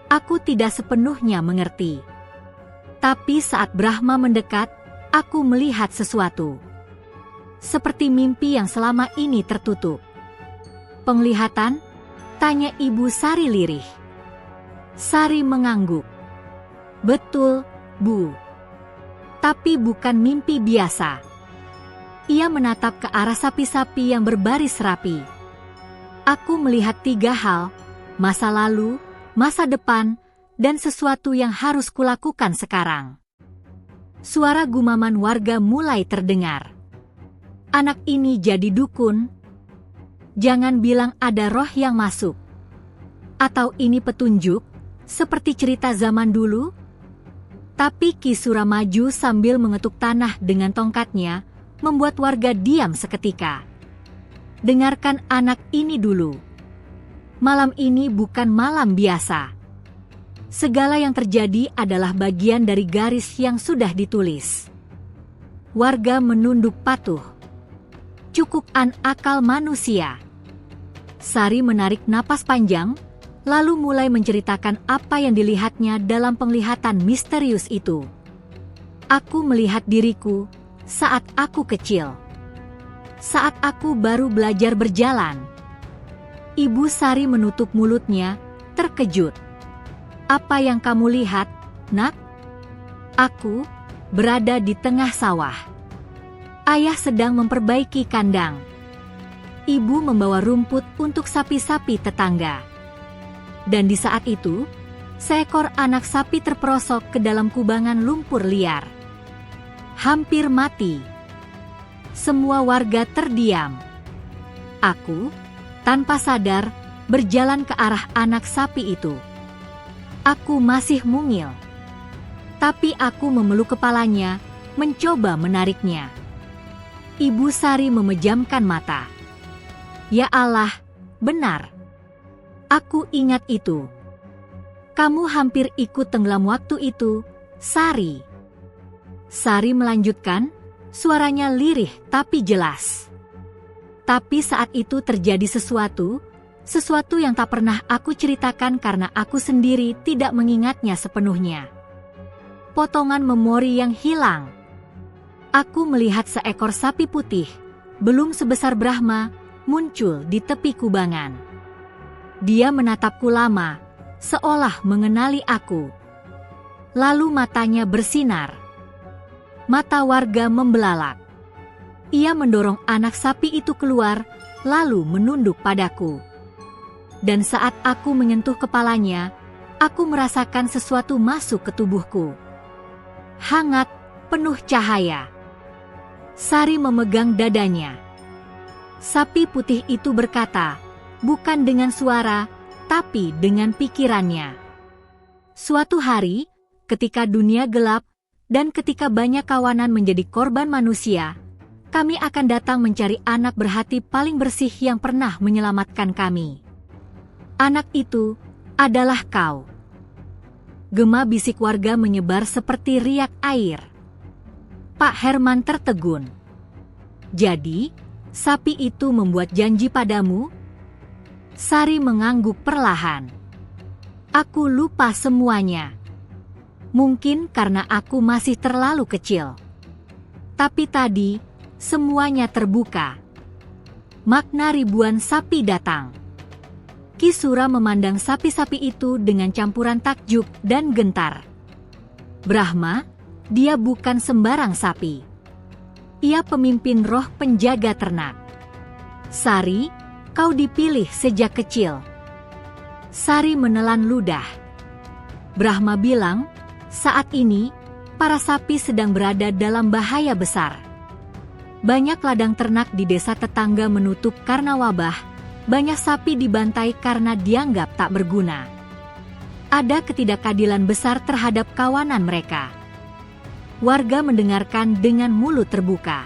aku tidak sepenuhnya mengerti. Tapi saat Brahma mendekat, aku melihat sesuatu. Seperti mimpi yang selama ini tertutup. Penglihatan? Tanya Ibu Sari lirih. Sari mengangguk. Betul, Bu. Tapi bukan mimpi biasa. Ia menatap ke arah sapi-sapi yang berbaris rapi. Aku melihat 3 hal, masa lalu, masa depan, dan sesuatu yang harus kulakukan sekarang. Suara gumaman warga mulai terdengar. Anak ini jadi dukun. Jangan bilang ada roh yang masuk. Atau ini petunjuk, seperti cerita zaman dulu? Tapi Ki Sura maju sambil mengetuk tanah dengan tongkatnya, membuat warga diam seketika. Dengarkan anak ini dulu. Malam ini bukan malam biasa. Segala yang terjadi adalah bagian dari garis yang sudah ditulis. Warga menunduk patuh. Cukupkan akal manusia. Sari menarik napas panjang, lalu mulai menceritakan apa yang dilihatnya dalam penglihatan misterius itu. Aku melihat diriku saat aku kecil. Saat aku baru belajar berjalan. Ibu Sari menutup mulutnya, terkejut. Apa yang kamu lihat, Nak? Aku berada di tengah sawah. Ayah sedang memperbaiki kandang. Ibu membawa rumput untuk sapi-sapi tetangga. Dan di saat itu, seekor anak sapi terperosok ke dalam kubangan lumpur liar. Hampir mati. Semua warga terdiam. Aku, tanpa sadar, berjalan ke arah anak sapi itu. Aku masih mungil. Tapi aku memeluk kepalanya, mencoba menariknya. Ibu Sari memejamkan mata. Ya Allah, benar. Aku ingat itu. Kamu hampir ikut tenggelam waktu itu, Sari. Sari melanjutkan, suaranya lirih tapi jelas. Tapi saat itu terjadi sesuatu yang tak pernah aku ceritakan karena aku sendiri tidak mengingatnya sepenuhnya. Potongan memori yang hilang. Aku melihat seekor sapi putih, belum sebesar Brahma, muncul di tepi kubangan. Dia menatapku lama, seolah mengenali aku. Lalu matanya bersinar. Mata warga membelalak. Ia mendorong anak sapi itu keluar, lalu menunduk padaku. Dan saat aku menyentuh kepalanya, aku merasakan sesuatu masuk ke tubuhku. Hangat, penuh cahaya. Sari memegang dadanya. Sapi putih itu berkata, bukan dengan suara, tapi dengan pikirannya. Suatu hari, ketika dunia gelap, dan ketika banyak kawanan menjadi korban manusia, kami akan datang mencari anak berhati paling bersih yang pernah menyelamatkan kami. Anak itu adalah kau. Gema bisik warga menyebar seperti riak air. Pak Herman tertegun. Jadi, sapi itu membuat janji padamu? Sari mengangguk perlahan. Aku lupa semuanya. Mungkin karena aku masih terlalu kecil. Tapi tadi, semuanya terbuka. Makna ribuan sapi datang. Ki Sura memandang sapi-sapi itu dengan campuran takjub dan gentar. Brahma, dia bukan sembarang sapi. Ia pemimpin roh penjaga ternak. Sari, kau dipilih sejak kecil. Sari menelan ludah. Brahma bilang, saat ini, para sapi sedang berada dalam bahaya besar. Banyak ladang ternak di desa tetangga menutup karena wabah. Banyak sapi dibantai karena dianggap tak berguna. Ada ketidakadilan besar terhadap kawanan mereka. Warga mendengarkan dengan mulut terbuka.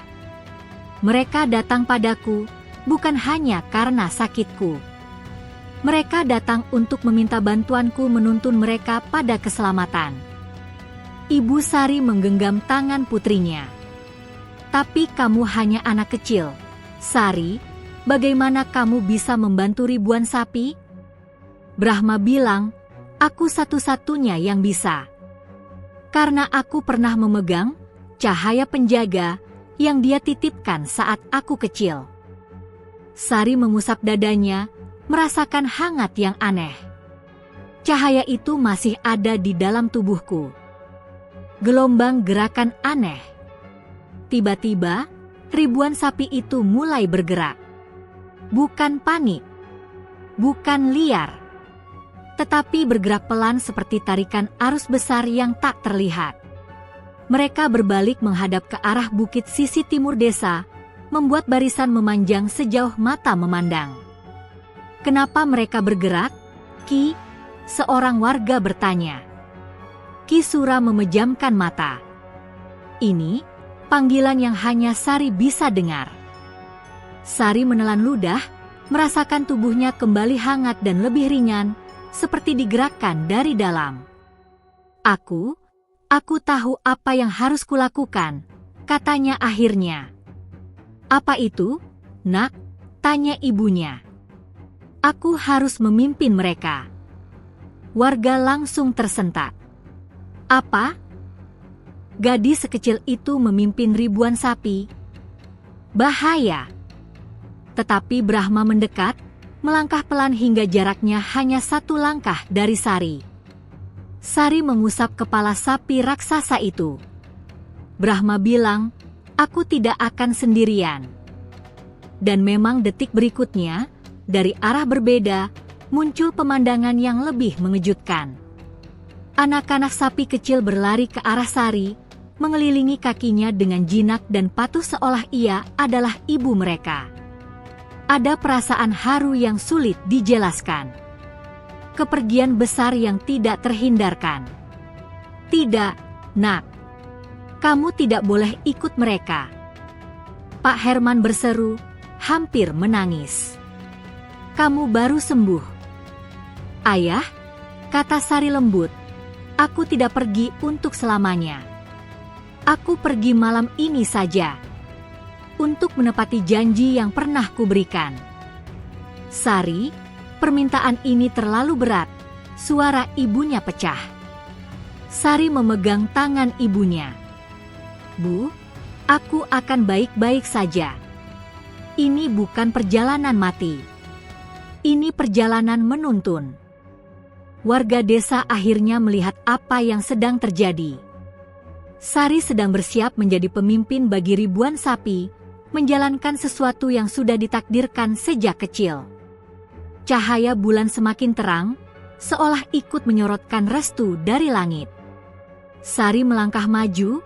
Mereka datang padaku, bukan hanya karena sakitku. Mereka datang untuk meminta bantuanku menuntun mereka pada keselamatan. Ibu Sari menggenggam tangan putrinya. Tapi kamu hanya anak kecil, Sari. Bagaimana kamu bisa membantu ribuan sapi? Brahma bilang, aku satu-satunya yang bisa. Karena aku pernah memegang cahaya penjaga yang dia titipkan saat aku kecil. Sari mengusap dadanya, merasakan hangat yang aneh. Cahaya itu masih ada di dalam tubuhku. Gelombang gerakan aneh. Tiba-tiba, ribuan sapi itu mulai bergerak. Bukan panik, bukan liar, tetapi bergerak pelan seperti tarikan arus besar yang tak terlihat. Mereka berbalik menghadap ke arah bukit sisi timur desa, membuat barisan memanjang sejauh mata memandang. "Kenapa mereka bergerak, Ki?" seorang warga bertanya. Ki Sura memejamkan mata. Ini panggilan yang hanya Sari bisa dengar. Sari menelan ludah, merasakan tubuhnya kembali hangat dan lebih ringan, seperti digerakkan dari dalam. Aku tahu apa yang harus kulakukan," katanya akhirnya. "Apa itu, Nak?" tanya ibunya. "Aku harus memimpin mereka." Warga langsung tersentak. "Apa? Gadis sekecil itu memimpin ribuan sapi? Bahaya!" Tetapi Brahma mendekat, melangkah pelan hingga jaraknya hanya 1 langkah dari Sari. Sari mengusap kepala sapi raksasa itu. Brahma bilang, "Aku tidak akan sendirian." Dan memang detik berikutnya, dari arah berbeda, muncul pemandangan yang lebih mengejutkan. Anak-anak sapi kecil berlari ke arah Sari, mengelilingi kakinya dengan jinak dan patuh seolah ia adalah ibu mereka. Ada perasaan haru yang sulit dijelaskan. Kepergian besar yang tidak terhindarkan. "Tidak, Nak. Kamu tidak boleh ikut mereka." Pak Herman berseru, hampir menangis. "Kamu baru sembuh." "Ayah," kata Sari lembut, "aku tidak pergi untuk selamanya. Aku pergi malam ini saja, untuk menepati janji yang pernah kuberikan." "Sari, permintaan ini terlalu berat," suara ibunya pecah. Sari memegang tangan ibunya. "Bu, aku akan baik-baik saja. Ini bukan perjalanan mati. Ini perjalanan menuntun." Warga desa akhirnya melihat apa yang sedang terjadi. Sari sedang bersiap menjadi pemimpin bagi ribuan sapi, menjalankan sesuatu yang sudah ditakdirkan sejak kecil. Cahaya bulan semakin terang, seolah ikut menyorotkan restu dari langit. Sari melangkah maju,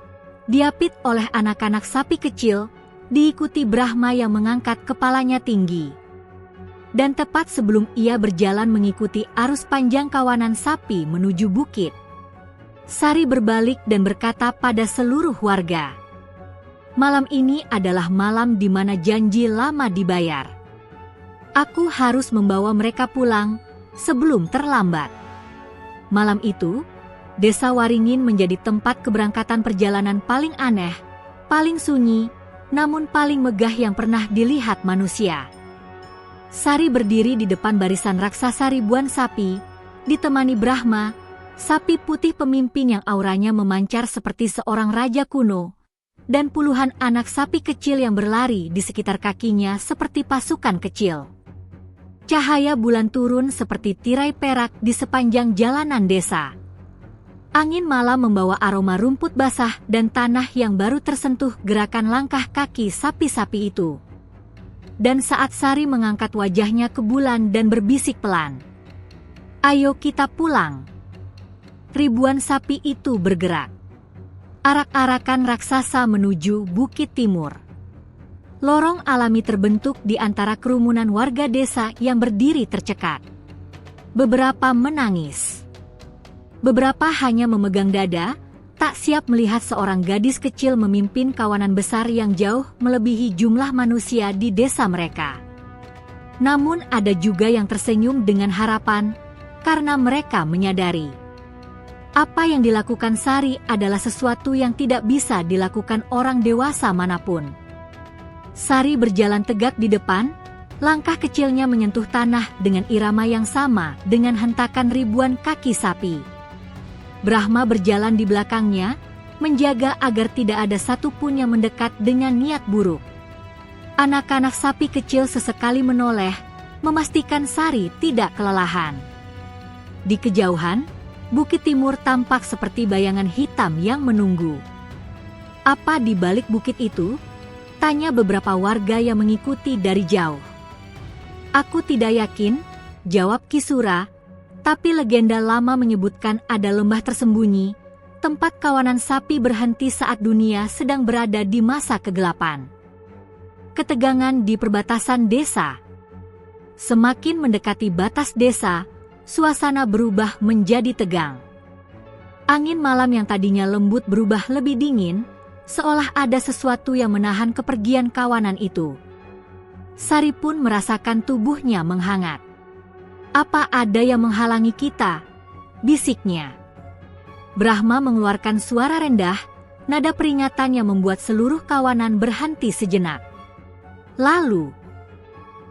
diapit oleh anak-anak sapi kecil, diikuti Brahma yang mengangkat kepalanya tinggi. Dan tepat sebelum ia berjalan mengikuti arus panjang kawanan sapi menuju bukit, Sari berbalik dan berkata pada seluruh warga, "Malam ini adalah malam di mana janji lama dibayar. Aku harus membawa mereka pulang sebelum terlambat." Malam itu, Desa Waringin menjadi tempat keberangkatan perjalanan paling aneh, paling sunyi, namun paling megah yang pernah dilihat manusia. Sari berdiri di depan barisan raksasa ribuan sapi, ditemani Brahma, sapi putih pemimpin yang auranya memancar seperti seorang raja kuno, dan puluhan anak sapi kecil yang berlari di sekitar kakinya seperti pasukan kecil. Cahaya bulan turun seperti tirai perak di sepanjang jalanan desa. Angin malam membawa aroma rumput basah dan tanah yang baru tersentuh gerakan langkah kaki sapi-sapi itu. Dan saat Sari mengangkat wajahnya ke bulan dan berbisik pelan, "Ayo kita pulang." Ribuan sapi itu bergerak. Arak-arakan raksasa menuju bukit timur. Lorong alami terbentuk di antara kerumunan warga desa yang berdiri tercekat. Beberapa menangis. Beberapa hanya memegang dada, tak siap melihat seorang gadis kecil memimpin kawanan besar yang jauh melebihi jumlah manusia di desa mereka. Namun ada juga yang tersenyum dengan harapan, karena mereka menyadari apa yang dilakukan Sari adalah sesuatu yang tidak bisa dilakukan orang dewasa manapun. Sari berjalan tegak di depan, langkah kecilnya menyentuh tanah dengan irama yang sama dengan hentakan ribuan kaki sapi. Brahma berjalan di belakangnya, menjaga agar tidak ada satupun yang mendekat dengan niat buruk. Anak-anak sapi kecil sesekali menoleh, memastikan Sari tidak kelelahan. Di kejauhan, bukit timur tampak seperti bayangan hitam yang menunggu. "Apa di balik bukit itu?" tanya beberapa warga yang mengikuti dari jauh. "Aku tidak yakin," jawab Ki Sura, "tapi legenda lama menyebutkan ada lembah tersembunyi, tempat kawanan sapi berhenti saat dunia sedang berada di masa kegelapan." ketegangan di perbatasan desa. Semakin mendekati batas desa, suasana berubah menjadi tegang. Angin malam yang tadinya lembut berubah lebih dingin, seolah ada sesuatu yang menahan kepergian kawanan itu. Sari pun merasakan tubuhnya menghangat. "Apa ada yang menghalangi kita?" bisiknya. Brahma mengeluarkan suara rendah, nada peringatan yang membuat seluruh kawanan berhenti sejenak. Lalu,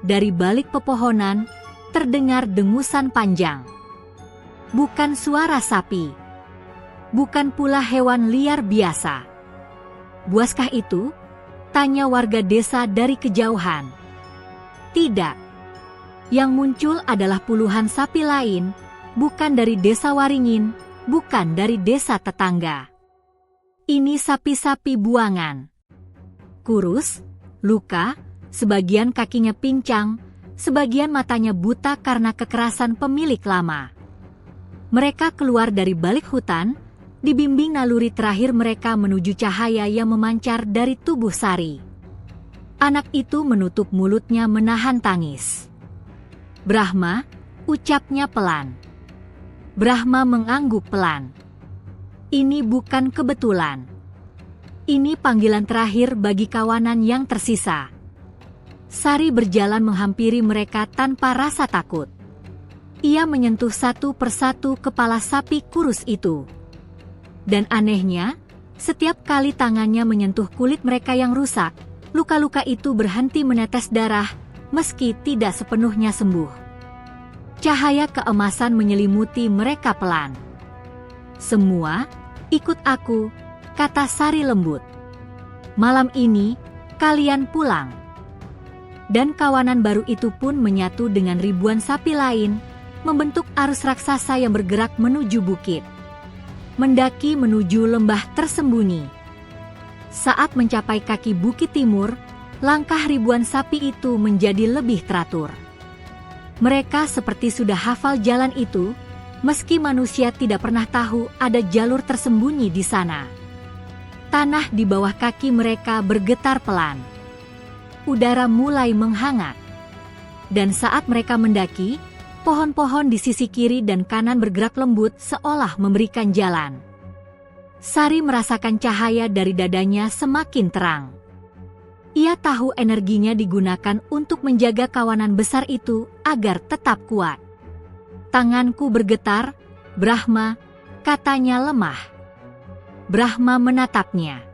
dari balik pepohonan, terdengar dengusan panjang. Bukan suara sapi. Bukan pula hewan liar biasa. "Buaskah itu?" tanya warga desa dari kejauhan. Tidak. Yang muncul adalah puluhan sapi lain, bukan dari desa Waringin, bukan dari desa tetangga. Ini sapi-sapi buangan. Kurus, luka, sebagian kakinya pincang, sebagian matanya buta karena kekerasan pemilik lama. Mereka keluar dari balik hutan, dibimbing naluri terakhir mereka menuju cahaya yang memancar dari tubuh Sari. Anak itu menutup mulutnya menahan tangis. "Brahma," ucapnya pelan. Brahma mengangguk pelan. Ini bukan kebetulan. Ini panggilan terakhir bagi kawanan yang tersisa. Sari berjalan menghampiri mereka tanpa rasa takut. Ia menyentuh satu persatu kepala sapi kurus itu. Dan anehnya, setiap kali tangannya menyentuh kulit mereka yang rusak, luka-luka itu berhenti menetes darah, meski tidak sepenuhnya sembuh. Cahaya keemasan menyelimuti mereka pelan. "Semua, ikut aku," kata Sari lembut. "Malam ini, kalian pulang." Dan kawanan baru itu pun menyatu dengan ribuan sapi lain, membentuk arus raksasa yang bergerak menuju bukit. Mendaki menuju lembah tersembunyi. Saat mencapai kaki bukit timur, langkah ribuan sapi itu menjadi lebih teratur. Mereka seperti sudah hafal jalan itu, meski manusia tidak pernah tahu ada jalur tersembunyi di sana. Tanah di bawah kaki mereka bergetar pelan. Udara mulai menghangat. Dan saat mereka mendaki, pohon-pohon di sisi kiri dan kanan bergerak lembut seolah memberikan jalan. Sari merasakan cahaya dari dadanya semakin terang. Ia tahu energinya digunakan untuk menjaga kawanan besar itu agar tetap kuat. "Tanganku bergetar, Brahma," katanya lemah. Brahma menatapnya.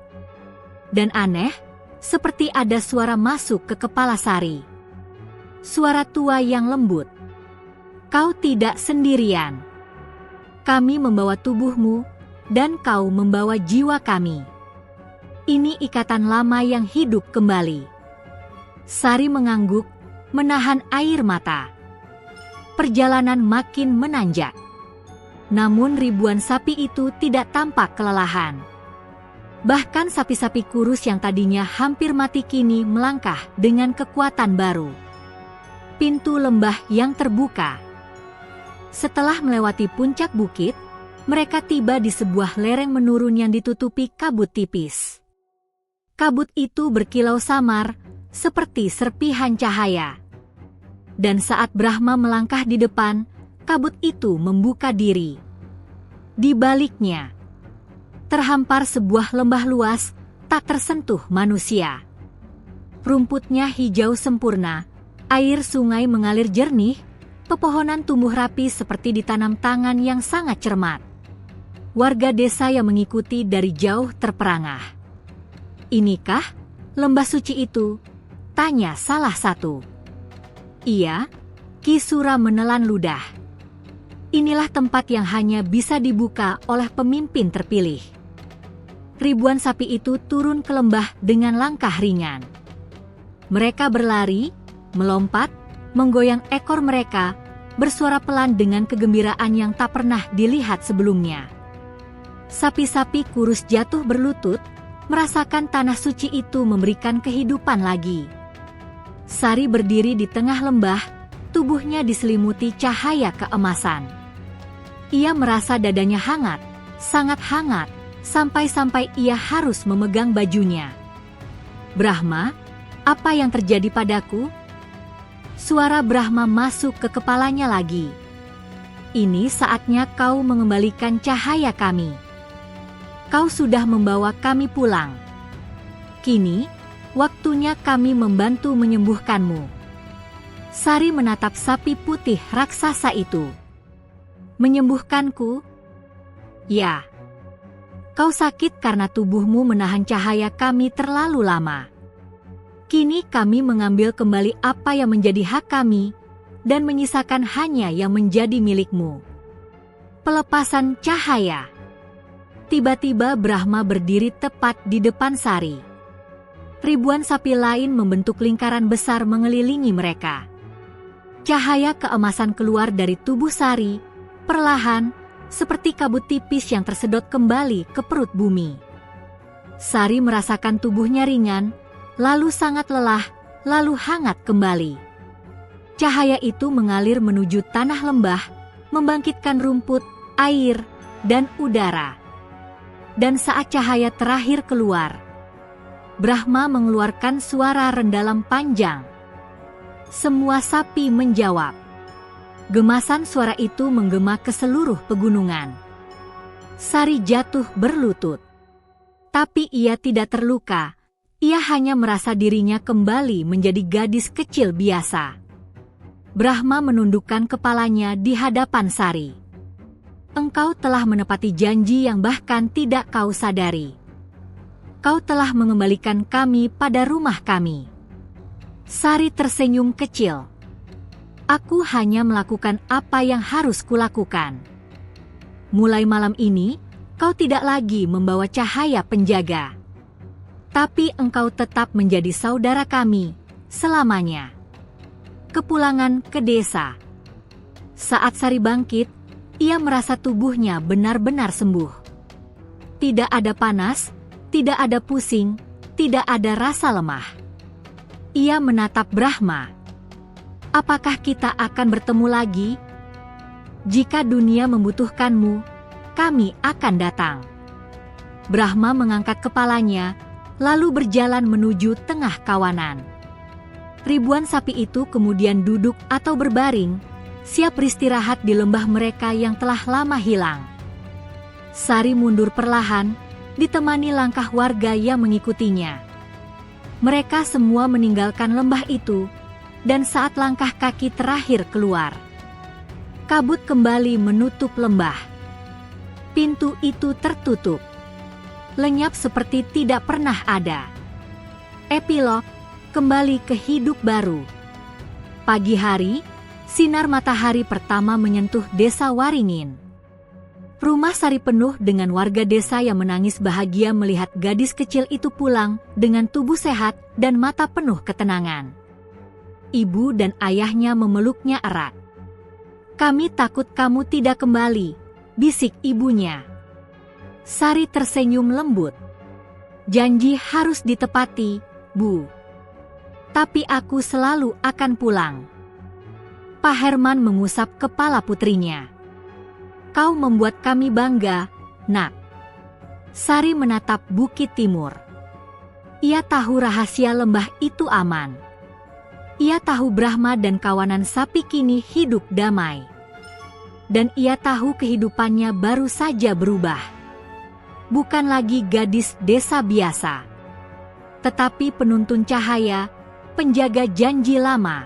Dan aneh, seperti ada suara masuk ke kepala Sari. Suara tua yang lembut. "Kau tidak sendirian. Kami membawa tubuhmu, dan kau membawa jiwa kami. Ini ikatan lama yang hidup kembali." Sari mengangguk, menahan air mata. Perjalanan makin menanjak. Namun ribuan sapi itu tidak tampak kelelahan. Bahkan sapi-sapi kurus yang tadinya hampir mati kini melangkah dengan kekuatan baru. Pintu lembah yang terbuka. Setelah melewati puncak bukit, mereka tiba di sebuah lereng menurun yang ditutupi kabut tipis. Kabut itu berkilau samar, seperti serpihan cahaya. Dan saat Brahma melangkah di depan, kabut itu membuka diri. Di baliknya, terhampar sebuah lembah luas, tak tersentuh manusia. Rumputnya hijau sempurna, air sungai mengalir jernih, pepohonan tumbuh rapi seperti ditanam tangan yang sangat cermat. Warga desa yang mengikuti dari jauh terperangah. "Inikah lembah suci itu?" tanya salah satu. "Iya," Ki Sura menelan ludah. "Inilah tempat yang hanya bisa dibuka oleh pemimpin terpilih." Ribuan sapi itu turun ke lembah dengan langkah ringan. Mereka berlari, melompat, menggoyang ekor mereka, bersuara pelan dengan kegembiraan yang tak pernah dilihat sebelumnya. Sapi-sapi kurus jatuh berlutut, merasakan tanah suci itu memberikan kehidupan lagi. Sari berdiri di tengah lembah, tubuhnya diselimuti cahaya keemasan. Ia merasa dadanya hangat, sangat hangat, sampai-sampai ia harus memegang bajunya. "Brahma, Apa yang terjadi padaku? Suara Brahma masuk ke kepalanya lagi. Ini saatnya kau mengembalikan cahaya kami. Kau sudah membawa kami pulang. Kini, waktunya kami membantu menyembuhkanmu. Sari menatap sapi putih raksasa itu. Menyembuhkanku? Ya. Kau sakit karena tubuhmu menahan cahaya kami terlalu lama. Kini kami mengambil kembali apa yang menjadi hak kami, dan menyisakan hanya yang menjadi milikmu. Pelepasan cahaya. Tiba-tiba Brahma berdiri tepat di depan Sari. Ribuan sapi lain membentuk lingkaran besar mengelilingi mereka. Cahaya keemasan keluar dari tubuh Sari, perlahan, seperti kabut tipis yang tersedot kembali ke perut bumi. Sari merasakan tubuhnya ringan, lalu sangat lelah, lalu hangat kembali. Cahaya itu mengalir menuju tanah lembah, membangkitkan rumput, air, dan udara. Dan saat cahaya terakhir keluar, Brahma mengeluarkan suara rendalam panjang. Semua sapi menjawab. Gemasan suara itu menggema ke seluruh pegunungan. Sari jatuh berlutut. Tapi ia tidak terluka. Ia hanya merasa dirinya kembali menjadi gadis kecil biasa. Brahma menundukkan kepalanya di hadapan Sari. Engkau telah menepati janji yang bahkan tidak kau sadari. Kau telah mengembalikan kami pada rumah kami. Sari tersenyum kecil. Aku hanya melakukan apa yang harus kulakukan. Mulai malam ini, kau tidak lagi membawa cahaya penjaga. Tapi engkau tetap menjadi saudara kami, selamanya. Kepulangan ke desa. Saat Sari bangkit, ia merasa tubuhnya benar-benar sembuh. Tidak ada panas, tidak ada pusing, tidak ada rasa lemah. Ia menatap Brahma. Apakah kita akan bertemu lagi? Jika dunia membutuhkanmu, kami akan datang. Brahma mengangkat kepalanya, lalu berjalan menuju tengah kawanan. Ribuan sapi itu kemudian duduk atau berbaring, siap beristirahat di lembah mereka yang telah lama hilang. Sari mundur perlahan, ditemani langkah warga yang mengikutinya. Mereka semua meninggalkan lembah itu, dan saat langkah kaki terakhir keluar, kabut kembali menutup lembah. Pintu itu tertutup. Lenyap seperti tidak pernah ada. Epilog, kembali ke hidup baru. Pagi hari, sinar matahari pertama menyentuh desa Waringin. Rumah Sari penuh dengan warga desa yang menangis bahagia melihat gadis kecil itu pulang dengan tubuh sehat dan mata penuh ketenangan. Ibu dan ayahnya memeluknya erat. Kami takut kamu tidak kembali, bisik ibunya. Sari tersenyum lembut. Janji harus ditepati, Bu. Tapi aku selalu akan pulang. Pak Herman mengusap kepala putrinya. Kau membuat kami bangga, Nak. Sari menatap bukit timur. Ia tahu rahasia lembah itu aman. Ia tahu Brahma dan kawanan sapi kini hidup damai. Dan ia tahu kehidupannya baru saja berubah. Bukan lagi gadis desa biasa, tetapi penuntun cahaya, penjaga janji lama.